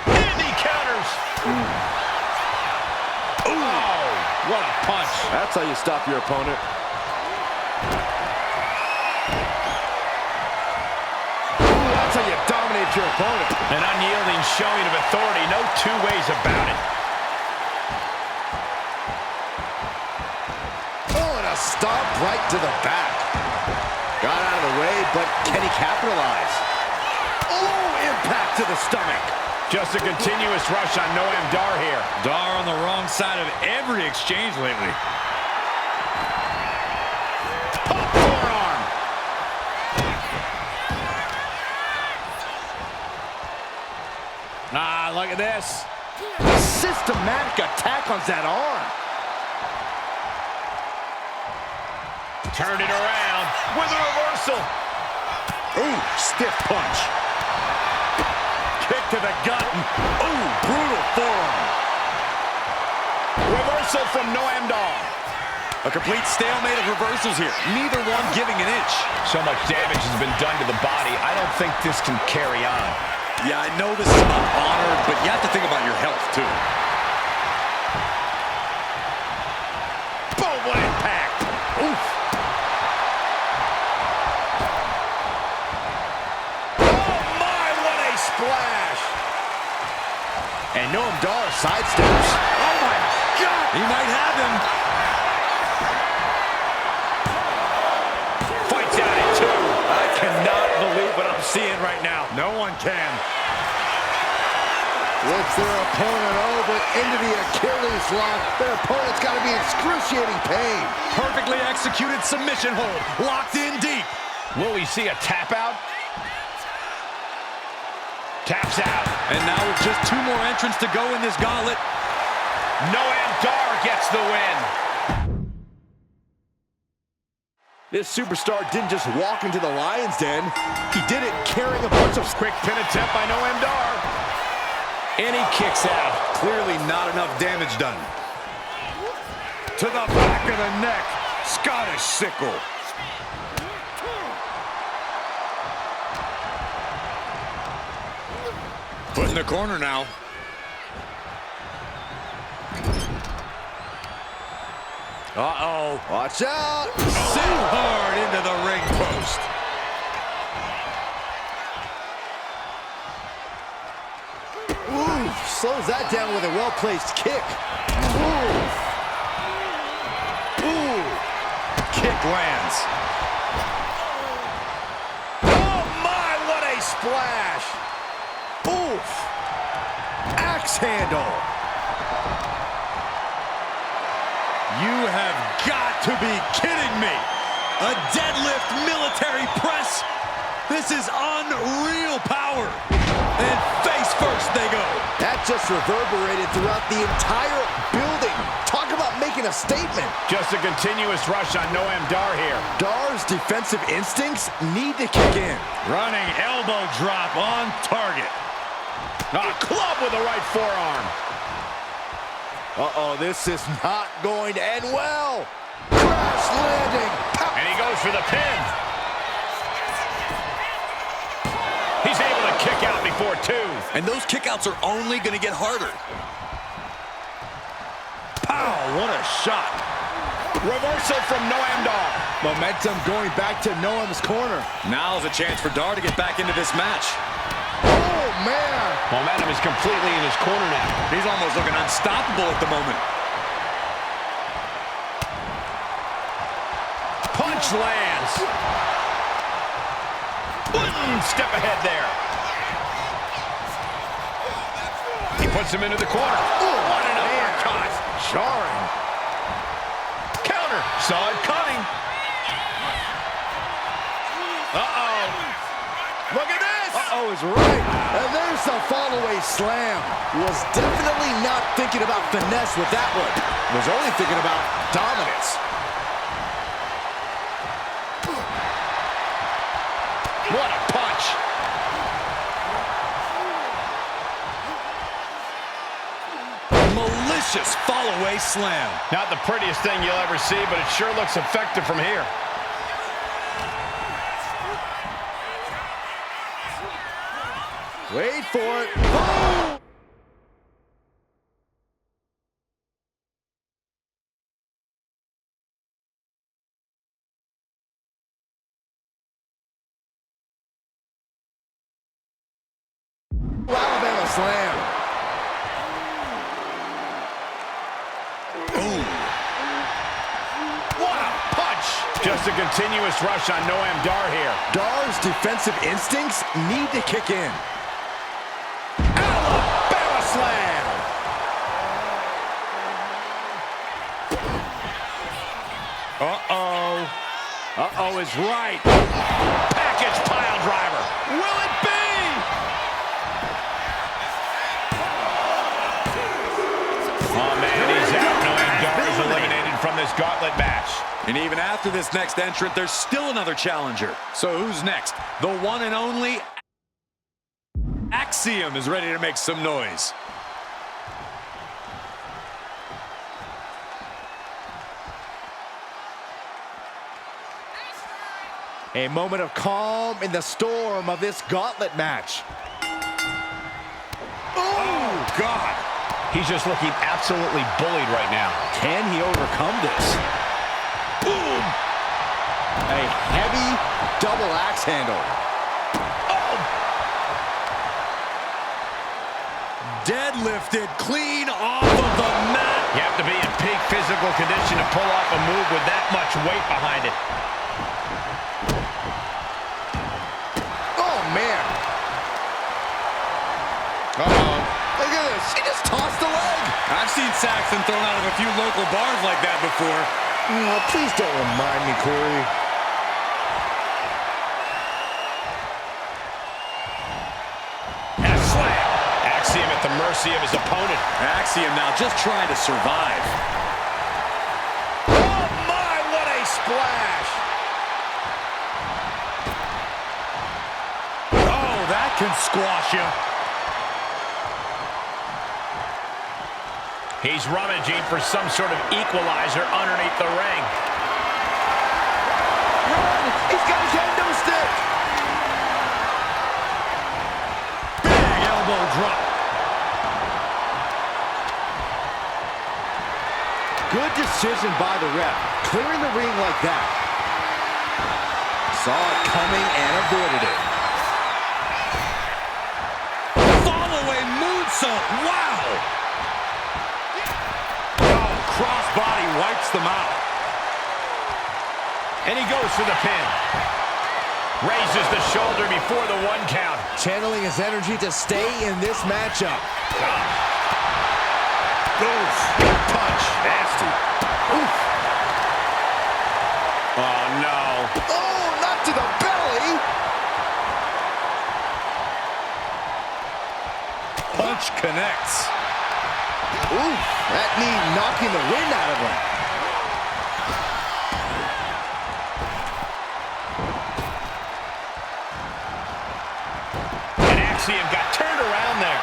And he counters. Oh, what a punch. That's how you stop your opponent. That's how you dominate your opponent. An unyielding showing of authority. No two ways about it. Oh, and a stomp right to the back. Got out of the way, but can he capitalize? Oh, impact to the stomach. Just a continuous rush on Noam Dar here. Dar on the wrong side of every exchange lately. Forearm. Ah, look at this. Systematic attack on that arm. Turn it around with a reversal. Ooh, stiff punch. Kick to the gut. Ooh, brutal forearm. Reversal from Noam Dar. A complete stalemate of reversals here. Neither one giving an inch. So much damage has been done to the body. I don't think this can carry on. Yeah, I know this is about honor, but you have to think about your health, too. Boom, what impact. Oof. Oh, my, what a splash. And Noam Dar sidesteps. Oh, my God. He might have him. Fights out at 2. I cannot believe what I'm seeing right now. No one can. Flips their opponent over into the Achilles lock. Their opponent's got to be in excruciating pain. Perfectly executed submission hold. Locked in deep. Will we see a tap out? Taps out. And now with just 2 more entrants to go in this gauntlet. Noam Dar gets the win. This superstar didn't just walk into the Lion's Den. He did it carrying a bunch of... Quick pin attempt by Noam Dar. And he kicks out. Clearly not enough damage done. To the back of the neck. Scottish sickle. Put in the corner now. Uh-oh. Watch out. Set hard into the ring post. Ooh, slows that down with a well-placed kick. Ooh. Ooh. Kick lands. Oh, my, what a splash. Oof. Axe handle. You have got to be kidding me. A deadlift military press. This is unreal power. And face first they go. That just reverberated throughout the entire building. Talk about making a statement. Just a continuous rush on Noam Dar here. Dar's defensive instincts need to kick in. Running elbow drop on target. A club with the right forearm. Uh-oh, this is not going to end well. Crash landing. And he goes for the pin. He's able to kick out before 2. And those kickouts are only going to get harder. Pow, what a shot. Reversal from Noam Dar. Momentum going back to Noam's corner. Now's a chance for Dar to get back into this match. Oh, man. Momentum is completely in his corner now. He's almost looking unstoppable at the moment. Punch lands. Step ahead there. He puts him into the corner. Ooh, what an uppercut. Jarring. Counter. Saw it coming. Uh-oh. Look at this. Uh-oh is right. And there's the fall-away slam. Was definitely not thinking about finesse with that one. Was only thinking about dominance. What a punch. Malicious fall-away slam. Not the prettiest thing you'll ever see, but it sure looks effective from here. Wait for it. Oh! Alabama slam. Ooh. What a punch. Just a continuous rush on Noam Dar here. Dar's defensive instincts need to kick in. Alabama slam. Uh-oh. Uh-oh is right. Package pile driver. Will it be? Oh, man, he's out. Noam Dar is eliminated from this gauntlet match. And even after this next entrant, there's still another challenger. So who's next? The one and only Axiom is ready to make some noise. A moment of calm in the storm of this gauntlet match. Oh, God. He's just looking absolutely bullied right now. Can he overcome this? Boom! A heavy double axe handle. Oh! Deadlifted clean off of the mat. You have to be in peak physical condition to pull off a move with that much weight behind it. Oh, man. Uh-oh. Look at this. She just tossed a leg. I've seen Saxton thrown out of a few local bars like that before. Oh, please don't remind me, Corey. And a slam. Axiom at the mercy of his opponent. Axiom now just trying to survive. Oh my, what a splash. Oh, that can squash you. He's rummaging for some sort of equalizer underneath the ring. Run! He's got a kendo stick! Big elbow drop. Good decision by the ref. Clearing the ring like that. Saw it coming and avoided it. Follow-away moonsault. Wow! Crossbody wipes them out. And he goes for the pin. Raises the shoulder before the 1 count. Channeling his energy to stay in this matchup. Goes. Punch. Nasty. Oof. Oh, no. Oh, not to the belly. Punch connects. Ooh, that knee knocking the wind out of him. And Axiom got turned around there.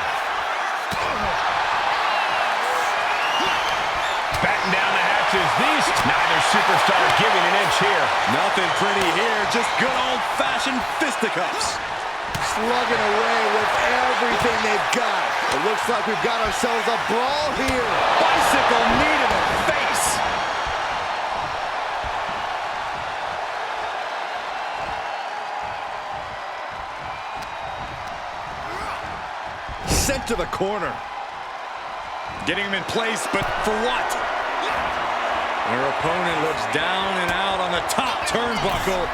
Batten down the hatches. These neither superstar giving an inch here. Nothing pretty here, just good old-fashioned fisticuffs. Slugging away with everything they've got. It looks like we've got ourselves a brawl here. Bicycle knee to the face. Sent to the corner. Getting him in place, but for what? Their opponent looks down and out on the top turnbuckle.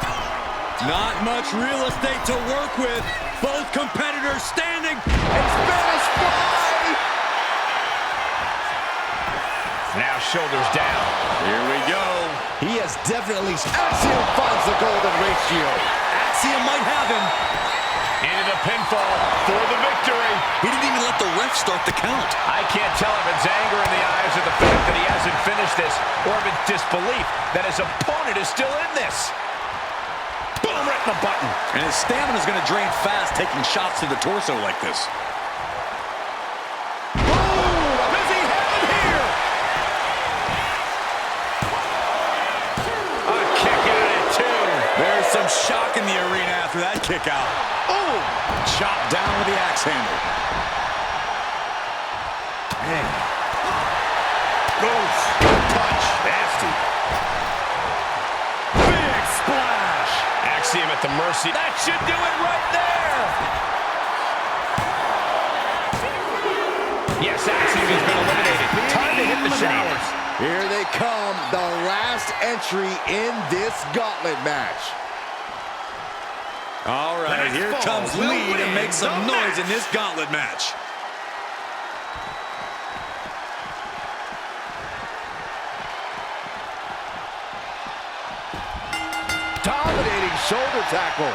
Not much real estate to work with. Both competitors standing. And Spanish fly! Now shoulders down. Here we go. He has definitely... Axiom finds the golden ratio. Axiom might have him. Into the pinfall for the victory. He didn't even let the ref start the count. I can't tell if it's anger in the eyes or the fact that he hasn't finished this, or if it's disbelief that his opponent is still in this. Boom, right in the button. And his stamina is going to drain fast taking shots to the torso like this. Boom! Does he have it here? A kick out at 2. There's some shock in the arena after that kick out. Oh! Chopped down with the axe handle. Man. Goes. Punch. Nasty. Big splash. Axiom at the mercy. That should do it right there. Yes, Axiom has been eliminated. Time to hit the showers. Here they come, the last entry in this gauntlet match. All right, here comes Lee to make some noise in this gauntlet match. Dominating shoulder tackle.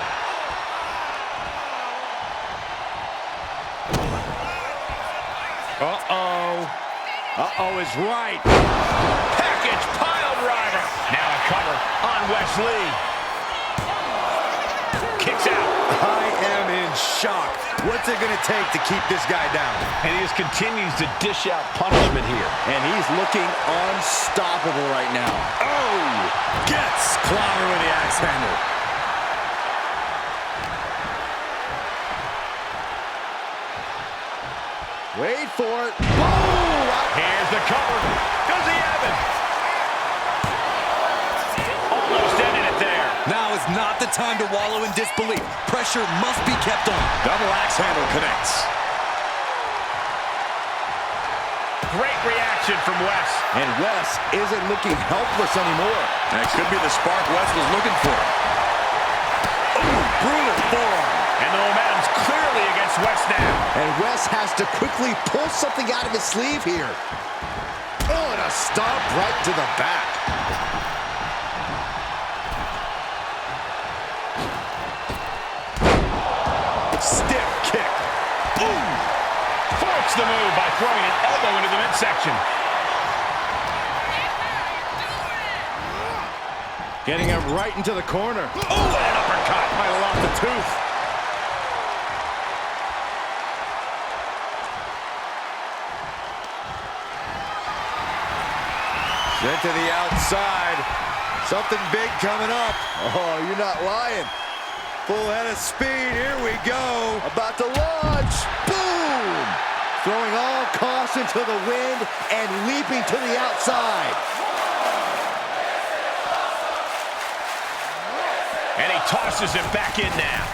Uh-oh is right. Package pile driver. Now a cover on Wesley. Kicks out. I am in shock. What's it going to take to keep this guy down? And he just continues to dish out punishment here. And he's looking unstoppable right now. Oh! Gets clobber with the axe handle. Wait for it. Boom! Here's the cover. Does he have it? Almost ended it there. Now is not the time to wallow in disbelief. Pressure must be kept on. Double axe handle connects. Great reaction from Wes. And Wes isn't looking helpless anymore. That could be the spark Wes was looking for. Ooh, brutal forearm. And the momentum's clearly against Wes now. And Wes has to quickly pull something out of his sleeve here. Oh, and a stomp right to the back. Stiff kick. Boom! Forks the move by throwing an elbow into the midsection. Getting him right into the corner. Oh, and an uppercut. Might have lost a tooth. Sent to the outside. Something big coming up. Oh, you're not lying. Full head of speed. Here we go. About to launch. Boom! Throwing all caution to the wind and leaping to the outside. And he tosses it back in now.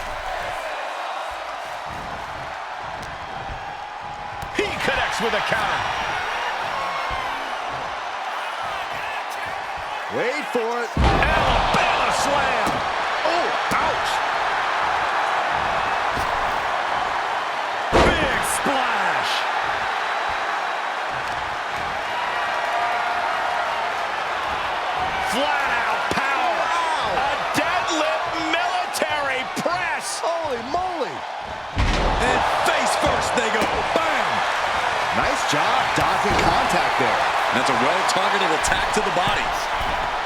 He connects with a counter. Wait for it. Alabama slam. Oh, ouch. Big splash. Flat out power. A deadlift military press. Holy moly. And face first they go. Bam! Nice job dodging contact there. That's a well-targeted attack to the body.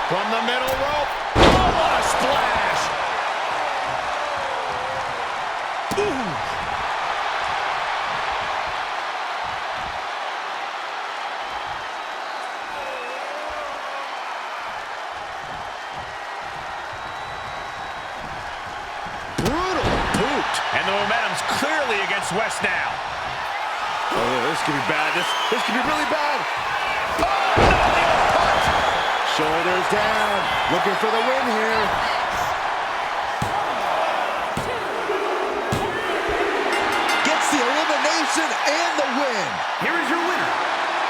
From the middle rope. Oh, what a splash. Boom. Brutal boot. And the momentum's clearly against Wes now. Oh, this could be bad. This could be really bad. Shoulders down, looking for the win here. Gets the elimination and the win. Here is your winner,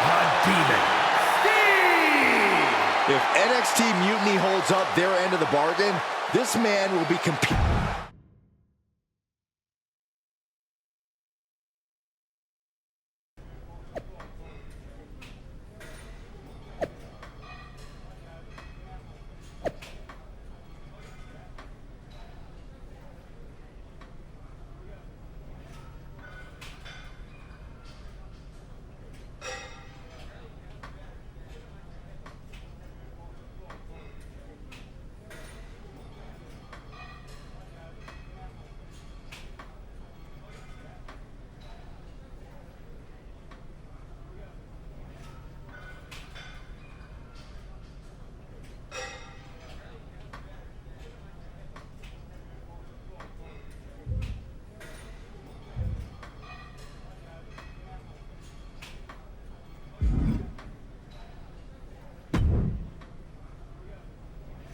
the Demon, Steve! If NXT Mutiny holds up their end of the bargain, this man will be competing.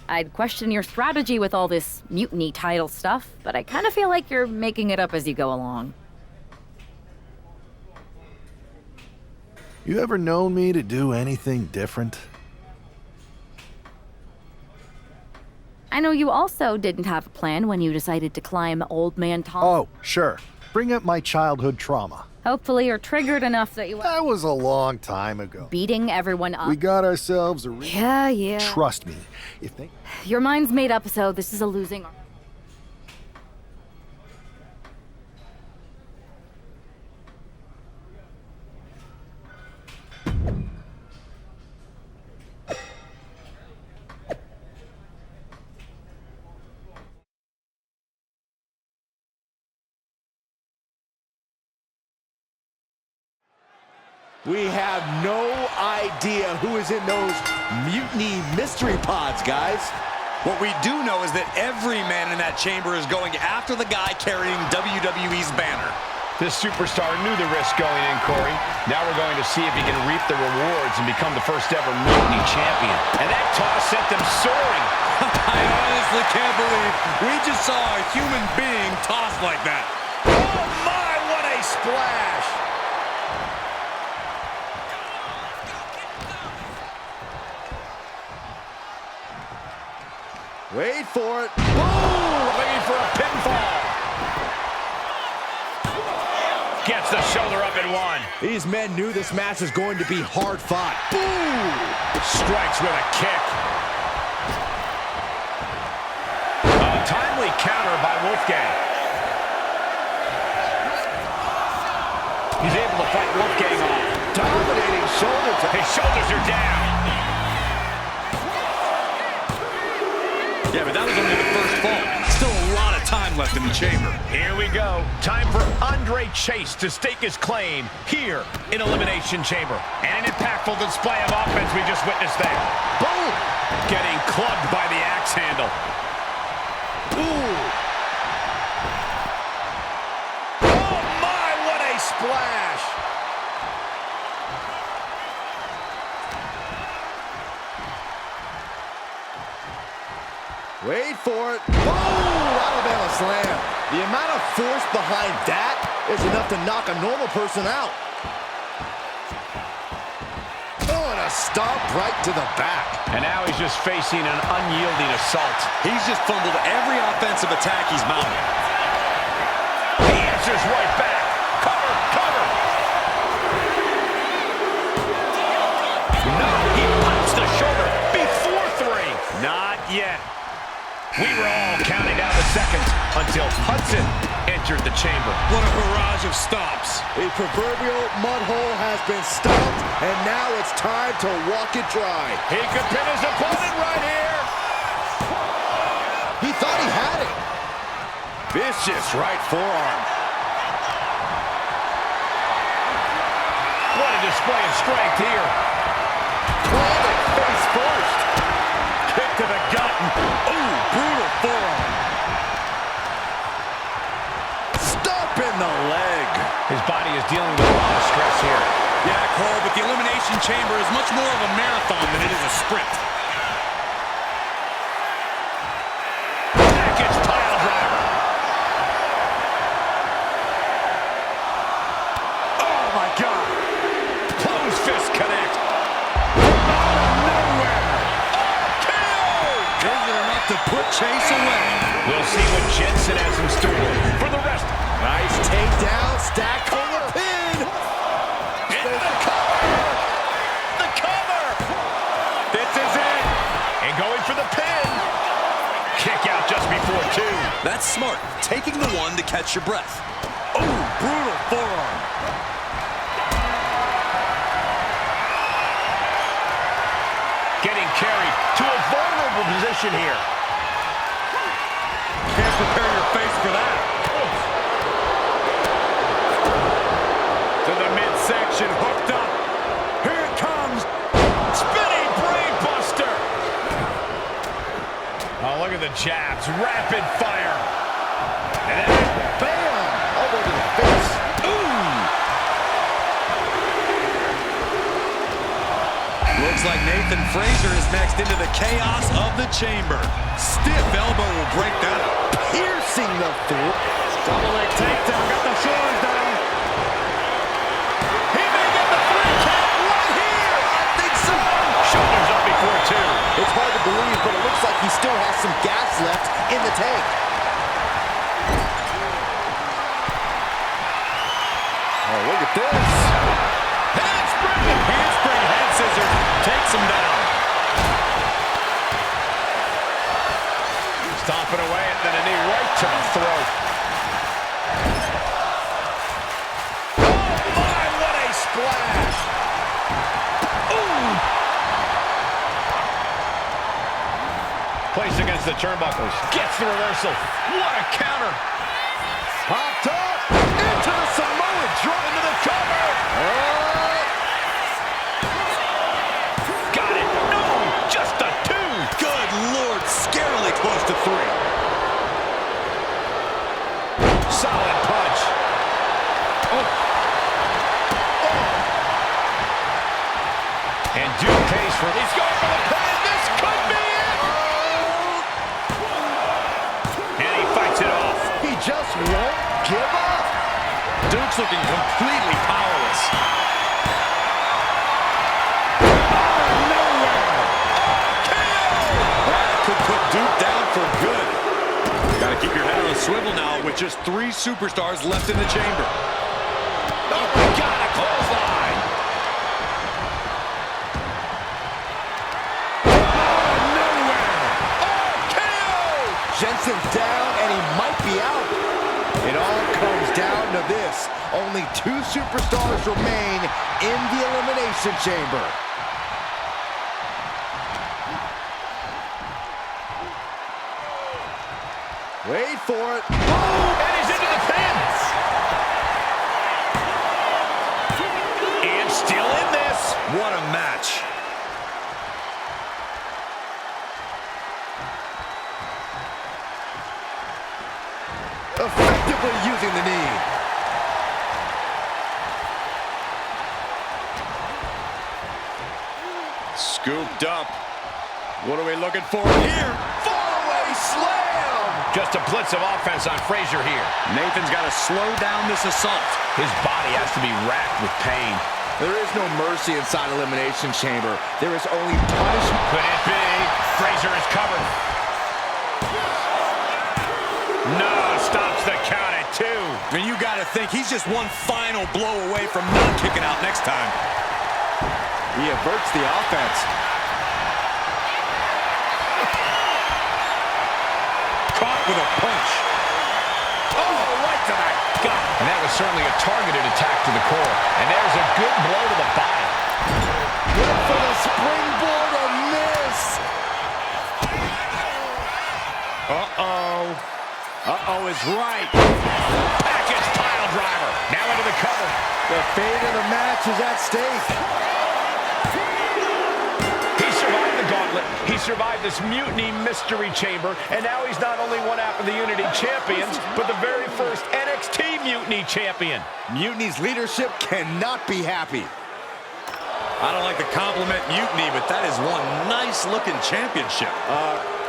I'd question your strategy with all this mutiny title stuff, but I kind of feel like you're making it up as you go along. You ever known me to do anything different? I know you also didn't have a plan when you decided to climb Old Man Tom. Oh, sure. Bring up my childhood trauma. Hopefully you're triggered enough that you... That was a long time ago. Beating everyone up. We got ourselves a... Yeah. Trust me, if they... Your mind's made up, so this is a losing... We have no idea who is in those mutiny mystery pods, guys. What we do know is that every man in that chamber is going after the guy carrying WWE's banner. This superstar knew the risk going in, Corey. Now we're going to see if he can reap the rewards and become the first ever mutiny champion. And that toss sent them soaring. I honestly can't believe we just saw a human being tossed like that. Oh my, what a splash! Wait for it. Boom! Looking for a pinfall. Gets the shoulder up and one. These men knew this match was going to be hard fought. Boom! Strikes with a kick. A timely counter by Wolfgang. He's able to fight Wolfgang off. Dominating shoulder to... His shoulders are down. Yeah, but that was only the first fall. Still a lot of time left in the chamber. Here we go. Time for Andre Chase to stake his claim here in Elimination Chamber. And an impactful display of offense we just witnessed there. Boom! Getting clubbed by the axe handle. Ooh! Oh my, what a splash! Wait for it. Boom! Alabama slam. The amount of force behind that is enough to knock a normal person out. Oh, and a stomp right to the back. And now he's just facing an unyielding assault. He's just fumbled every offensive attack he's mounted. He answers right back. Cover, cover. No, he pops the shoulder before three. Not yet. We were all counting down the seconds until Hudson entered the chamber. What a barrage of stomps. The proverbial mud hole has been stomped, and now it's time to walk it dry. He could pin his opponent right here. He thought he had it. Vicious right forearm. What a display of strength here. Planted face first. Kick to the gut. Ooh, brutal forearm. Stomp in the leg. His body is dealing with a lot of stress here. Yeah, Cole, but the Elimination Chamber is much more of a marathon than it is a sprint. Package pile driver. Oh my God. Close fist connect. Out of nowhere. Is it enough to put Chase away? We'll see what Jensen has in store for the rest. Nice takedown, stack for the pin. Into the cover. The cover. This is it. And going for the pin. Kick out just before two. That's smart. Taking the one to catch your breath. Oh, brutal forearm. Getting carried to a vulnerable position here. Can't prepare your face for that. To the midsection, hooked up. Here it comes. Spinning brain buster. Oh, look at the jabs. Rapid fire. And then, Bam! Elbow to the face. Looks like Nathan Frazier is next into the chaos of the chamber. Stiff elbow will break that up. Piercing the throat. double leg takedown. Got the shoulders down. He may get the 3 count right here. I think so. Shoulders up before two. It's hard to believe, but it looks like he still has some gas left in the tank. Oh, look at this. Handspring. Handspring head scissors. Takes him down. Stomping away and then a knee right to the throat. Oh my, what a splash. Ooh. Placed against the turnbuckles. Gets the reversal. What a counter. Popped up. Into the Samoa drop. Into the cover. Got it. No, just a 2. Good Lord, scarily close to 3. Solid punch. Oh. And Duke pays for it. He's going for the pin. This could be it. And he fights it off. He just won't give up. Duke's looking completely powerless. That could put Duke down for good. Gotta keep your head on a swivel now with just 3 superstars left in the chamber. only 2 superstars remain in the Elimination Chamber. Wait for it. Boom! And he's into the pins. And still in this. What a match. Effectively using the knee. Scooped up. What are we looking for here? Far-away slam! Just a blitz of offense on Frazier here. Nathan's got to slow down this assault. His body has to be racked with pain. There is no mercy inside Elimination Chamber. There is only punishment. Could it be? Frazier is covered. No, stops the count at 2. And you got to think he's just one final blow away from not kicking out next time. He averts the offense. Caught with a punch. Oh, right to the gut. And that was certainly a targeted attack to the core. And there's a good blow to the body. Good for the springboard and miss. Uh-oh. Uh-oh is right. Package pile driver. Now into the cover. The fate of the match is at stake. He survived the gauntlet. He survived this Mutiny Mystery Chamber. And now he's not only one half of the Unity Champions, but the very first NXT Mutiny Champion. Mutiny's leadership cannot be happy. I don't like the compliment Mutiny, but that is one nice-looking championship.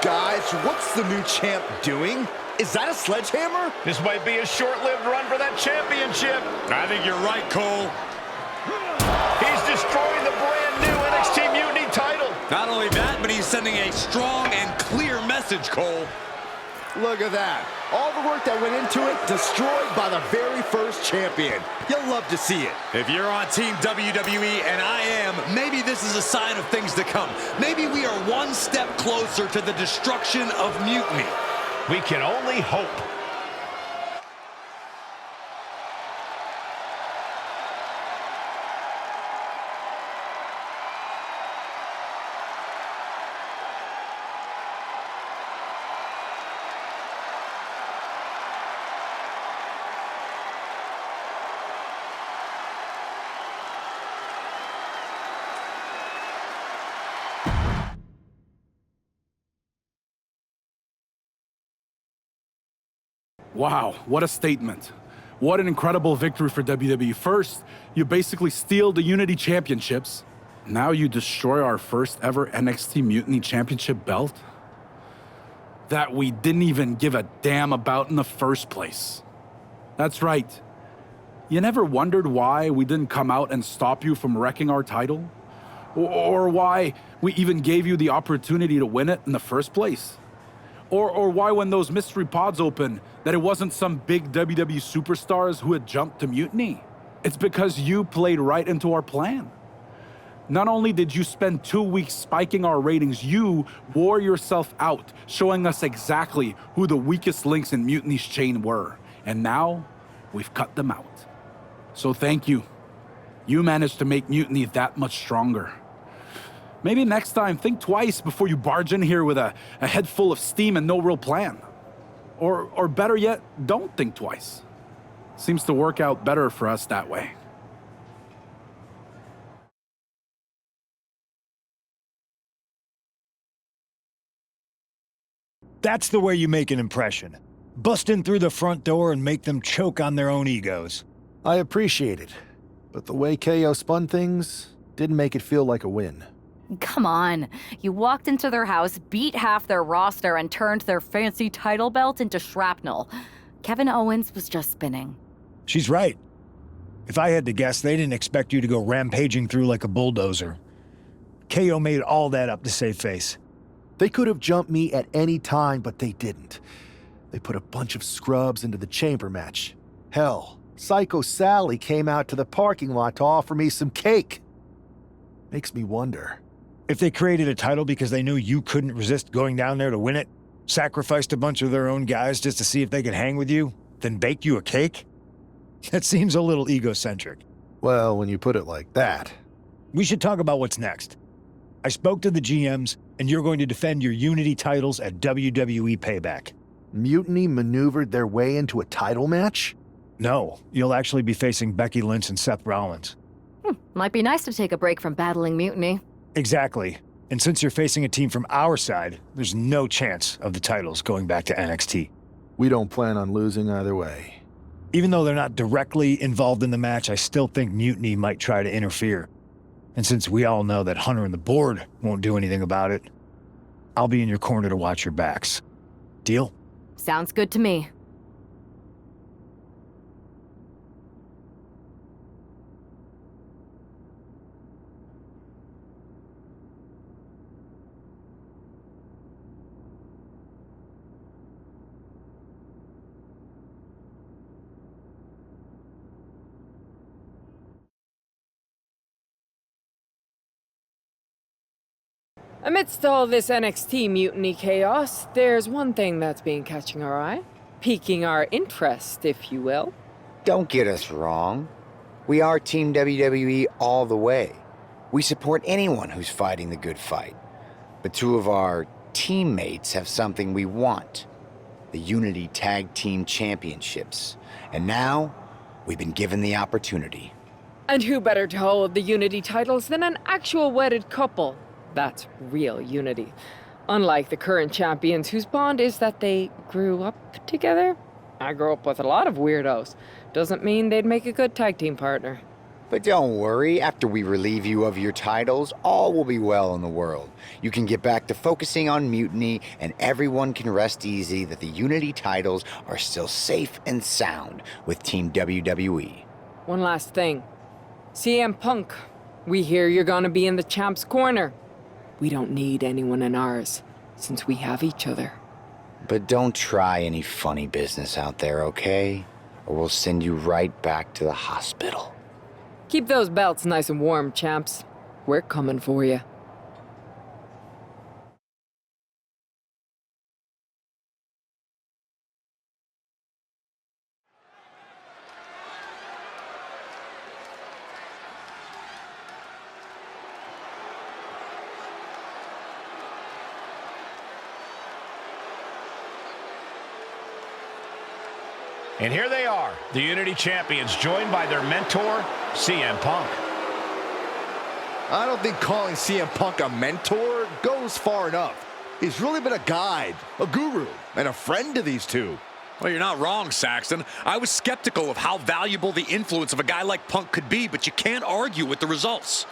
Guys, what's the new champ doing? Is that a sledgehammer? This might be a short-lived run for that championship. I think you're right, Cole. He's destroying the brand new NXT Mutiny title. Not only that, but he's sending a strong and clear message, Cole. Look at that. All the work that went into it, destroyed by the very first champion. You'll love to see it. If you're on Team WWE, and I am, maybe this is a sign of things to come. Maybe we are one step closer to the destruction of Mutiny. We can only hope. Wow, what a statement. What an incredible victory for WWE. First, you basically steal the Unity Championships. Now you destroy our first ever NXT Mutiny Championship belt that we didn't even give a damn about in the first place. That's right. You never wondered why we didn't come out and stop you from wrecking our title? Or why we even gave you the opportunity to win it in the first place? Or why when those mystery pods open, that it wasn't some big WWE superstars who had jumped to Mutiny? It's because you played right into our plan. Not only did you spend 2 weeks spiking our ratings, you wore yourself out, showing us exactly who the weakest links in Mutiny's chain were. And now, we've cut them out. So thank you. You managed to make Mutiny that much stronger. Maybe next time, think twice before you barge in here with a head full of steam and no real plan. Or better yet, don't think twice. Seems to work out better for us that way. That's the way you make an impression. Bust in through the front door and make them choke on their own egos. I appreciate it, but the way KO spun things didn't make it feel like a win. Come on. You walked into their house, beat half their roster, and turned their fancy title belt into shrapnel. Kevin Owens was just spinning. She's right. If I had to guess, they didn't expect you to go rampaging through like a bulldozer. KO made all that up to save face. They could have jumped me at any time, but they didn't. They put a bunch of scrubs into the chamber match. Hell, Psycho Sally came out to the parking lot to offer me some cake. Makes me wonder. If they created a title because they knew you couldn't resist going down there to win it, sacrificed a bunch of their own guys just to see if they could hang with you, then bake you a cake? That seems a little egocentric. Well, when you put it like that. We should talk about what's next. I spoke to the GMs, and you're going to defend your Unity titles at WWE Payback. Mutiny maneuvered their way into a title match? No, you'll actually be facing Becky Lynch and Seth Rollins. Might be nice to take a break from battling Mutiny. Exactly. And since you're facing a team from our side, there's no chance of the titles going back to NXT. We don't plan on losing either way. Even though they're not directly involved in the match, I still think Mutiny might try to interfere. And since we all know that Hunter and the board won't do anything about it, I'll be in your corner to watch your backs. Deal? Sounds good to me. Amidst all this NXT mutiny chaos, there's one thing that's been catching our eye, piquing our interest, if you will. Don't get us wrong. We are Team WWE all the way. We support anyone who's fighting the good fight. But two of our teammates have something we want. The Unity Tag Team Championships. And now, we've been given the opportunity. And who better to hold the Unity titles than an actual wedded couple? That's real unity. Unlike the current champions whose bond is that they grew up together. I grew up with a lot of weirdos. Doesn't mean they'd make a good tag team partner. But don't worry, after we relieve you of your titles, all will be well in the world. You can get back to focusing on Mutiny, and everyone can rest easy that the Unity titles are still safe and sound with Team WWE. One last thing. CM Punk, we hear you're gonna be in the champ's corner. We don't need anyone in ours, since we have each other. But don't try any funny business out there, okay? Or we'll send you right back to the hospital. Keep those belts nice and warm, champs. We're coming for you. And here they are, the Unity Champions, joined by their mentor, CM Punk. I don't think calling CM Punk a mentor goes far enough. He's really been a guide, a guru, and a friend to these two. Well, you're not wrong, Saxton. I was skeptical of how valuable the influence of a guy like Punk could be, but you can't argue with the results.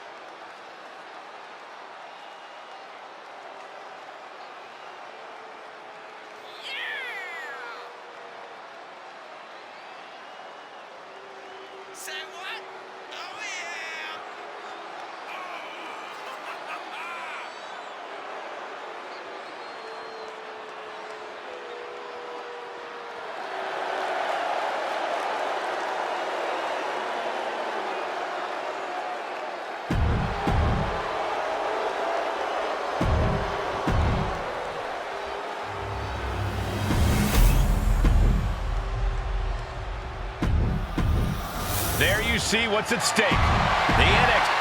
There you see what's at stake. The NXT.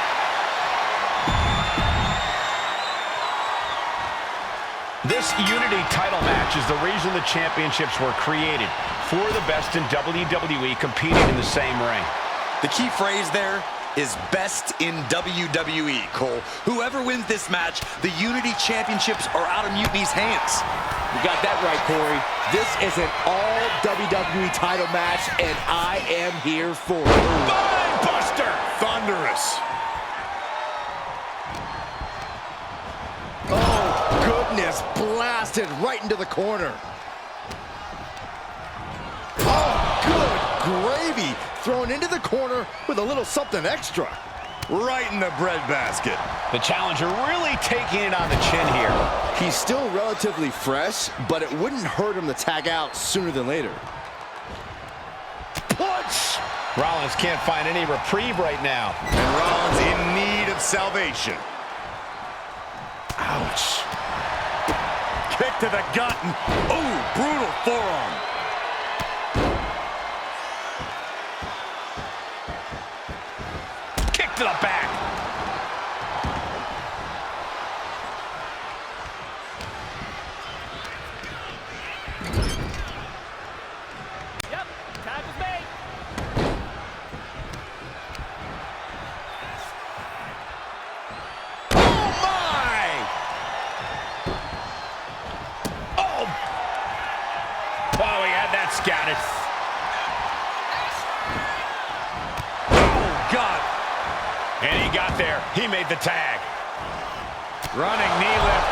This Unity title match is the reason the championships were created. For the best in WWE competing in the same ring. The key phrase there is best in WWE, Cole. Whoever wins this match, the Unity Championships are out of Mutiny's hands. You got that right, Corey. This is an all WWE title match, and I am here for it. Spine Buster! Thunderous. Oh, goodness. Blasted right into the corner. Oh, good gravy. Thrown into the corner with a little something extra. Right in the breadbasket. The challenger really taking it on the chin here. He's still relatively fresh, but it wouldn't hurt him to tag out sooner than later. Punch! Rollins can't find any reprieve right now. And Rollins in need of salvation. Ouch. Kick to the gut. Ooh, brutal forearm. to the back. Yep, time is made. Oh, my! Oh! Oh, he had that scouted. Oh, God. And he got there. He made the tag. Running knee lift.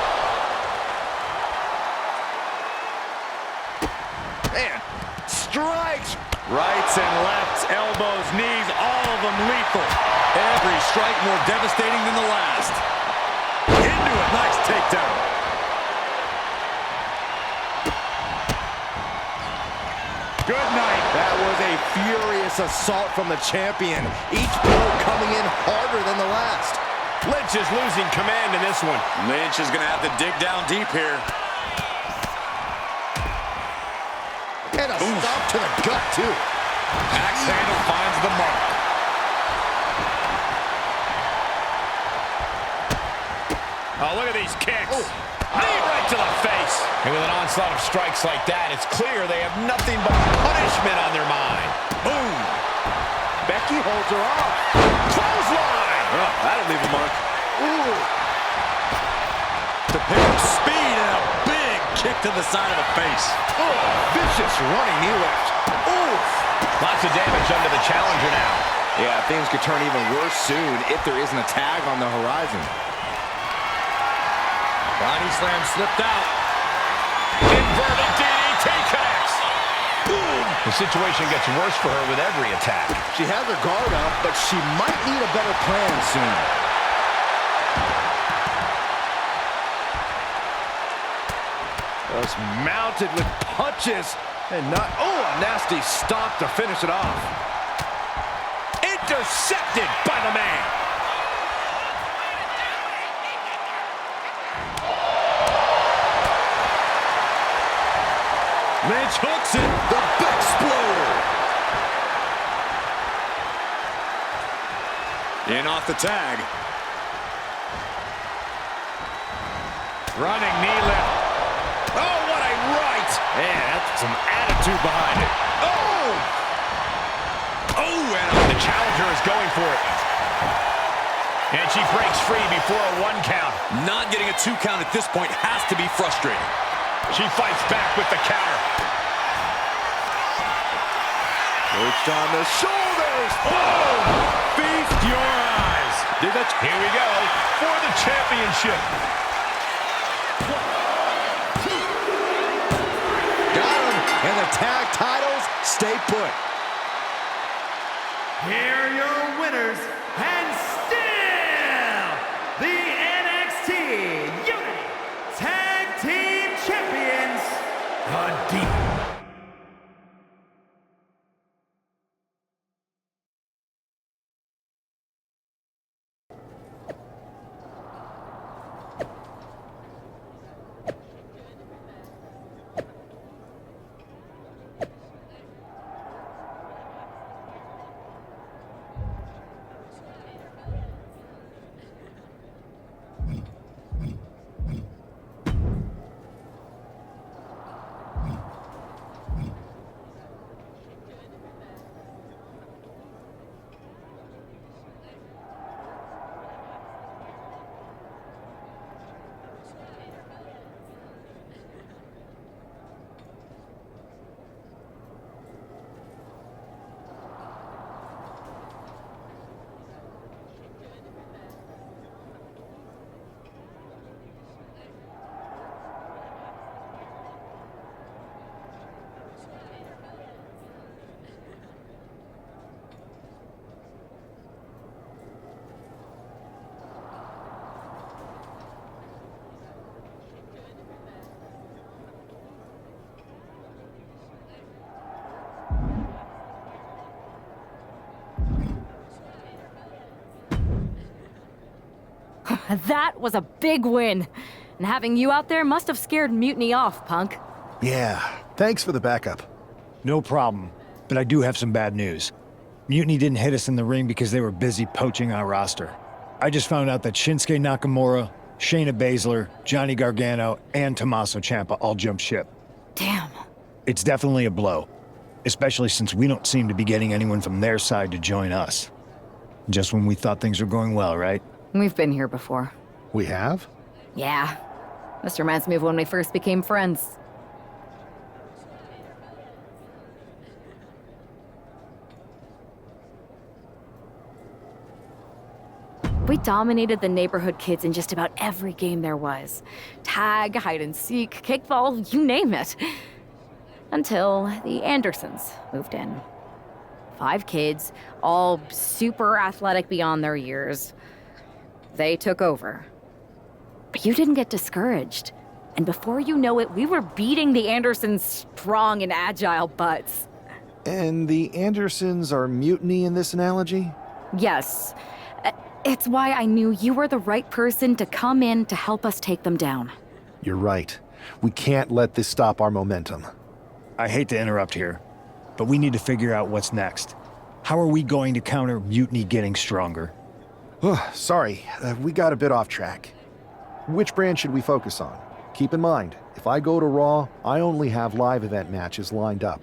Man, strikes. Rights and lefts, elbows, knees, all of them lethal. Every strike more devastating than the last. Into it. Nice takedown. Good night. That was a furious assault from the champion. Each blow coming in harder than the last. Lynch is losing command in this one. Lynch is going to have to dig down deep here. And a stop to the gut, too. Axe handle finds the mark. Oh, look at these kicks. Knee right to the face. And with an onslaught of strikes like that, it's clear they have nothing but punishment on their mind. Boom. Becky holds her off. Clothesline. Oh, that'll leave a mark. Ooh. To pick up speed and a big kick to the side of the face. Oh, vicious running knee lift. Ooh. Lots of damage under the challenger now. Yeah, things could turn even worse soon if there isn't a tag on the horizon. Body slam slipped out. Inverted DDT connects. Boom. The situation gets worse for her with every attack. She has her guard up, but she might need a better plan soon. Just mounted with punches and not, oh, a nasty stop to finish it off. Intercepted by the man. Lynch hooks it. The big exploder. In off the tag. Running knee lift. Oh, what a right. Man, that's some attitude behind it. Oh! Oh, and the challenger is going for it. And she breaks free before a 1 count. Not getting a 2 count at this point has to be frustrating. She fights back with the counter. Perched on the shoulders. Oh! Feast your eyes. Here we go for the championship. Got him. And the tag titles stay put. Here are your winners, and still the NXT Unity Tag Team Champions, the Demon. That was a big win. And having you out there must have scared Mutiny off, Punk. Yeah, thanks for the backup. No problem, but I do have some bad news. Mutiny didn't hit us in the ring because they were busy poaching our roster. I just found out that Shinsuke Nakamura, Shayna Baszler, Johnny Gargano, and Tommaso Ciampa all jumped ship. Damn. It's definitely a blow, especially since we don't seem to be getting anyone from their side to join us. Just when we thought things were going well, right? We've been here before. We have? Yeah. This reminds me of when we first became friends. We dominated the neighborhood kids in just about every game there was. Tag, hide and seek, kickball, you name it. Until the Andersons moved in. 5 kids, all super athletic beyond their years. They took over. But you didn't get discouraged. And before you know it, we were beating the Andersons' strong and agile butts. And the Andersons are mutiny in this analogy? Yes. It's why I knew you were the right person to come in to help us take them down. You're right. We can't let this stop our momentum. I hate to interrupt here, but we need to figure out what's next. How are we going to counter Mutiny getting stronger? Sorry, we got a bit off track. Which brand should we focus on? Keep in mind, if I go to Raw, I only have live event matches lined up.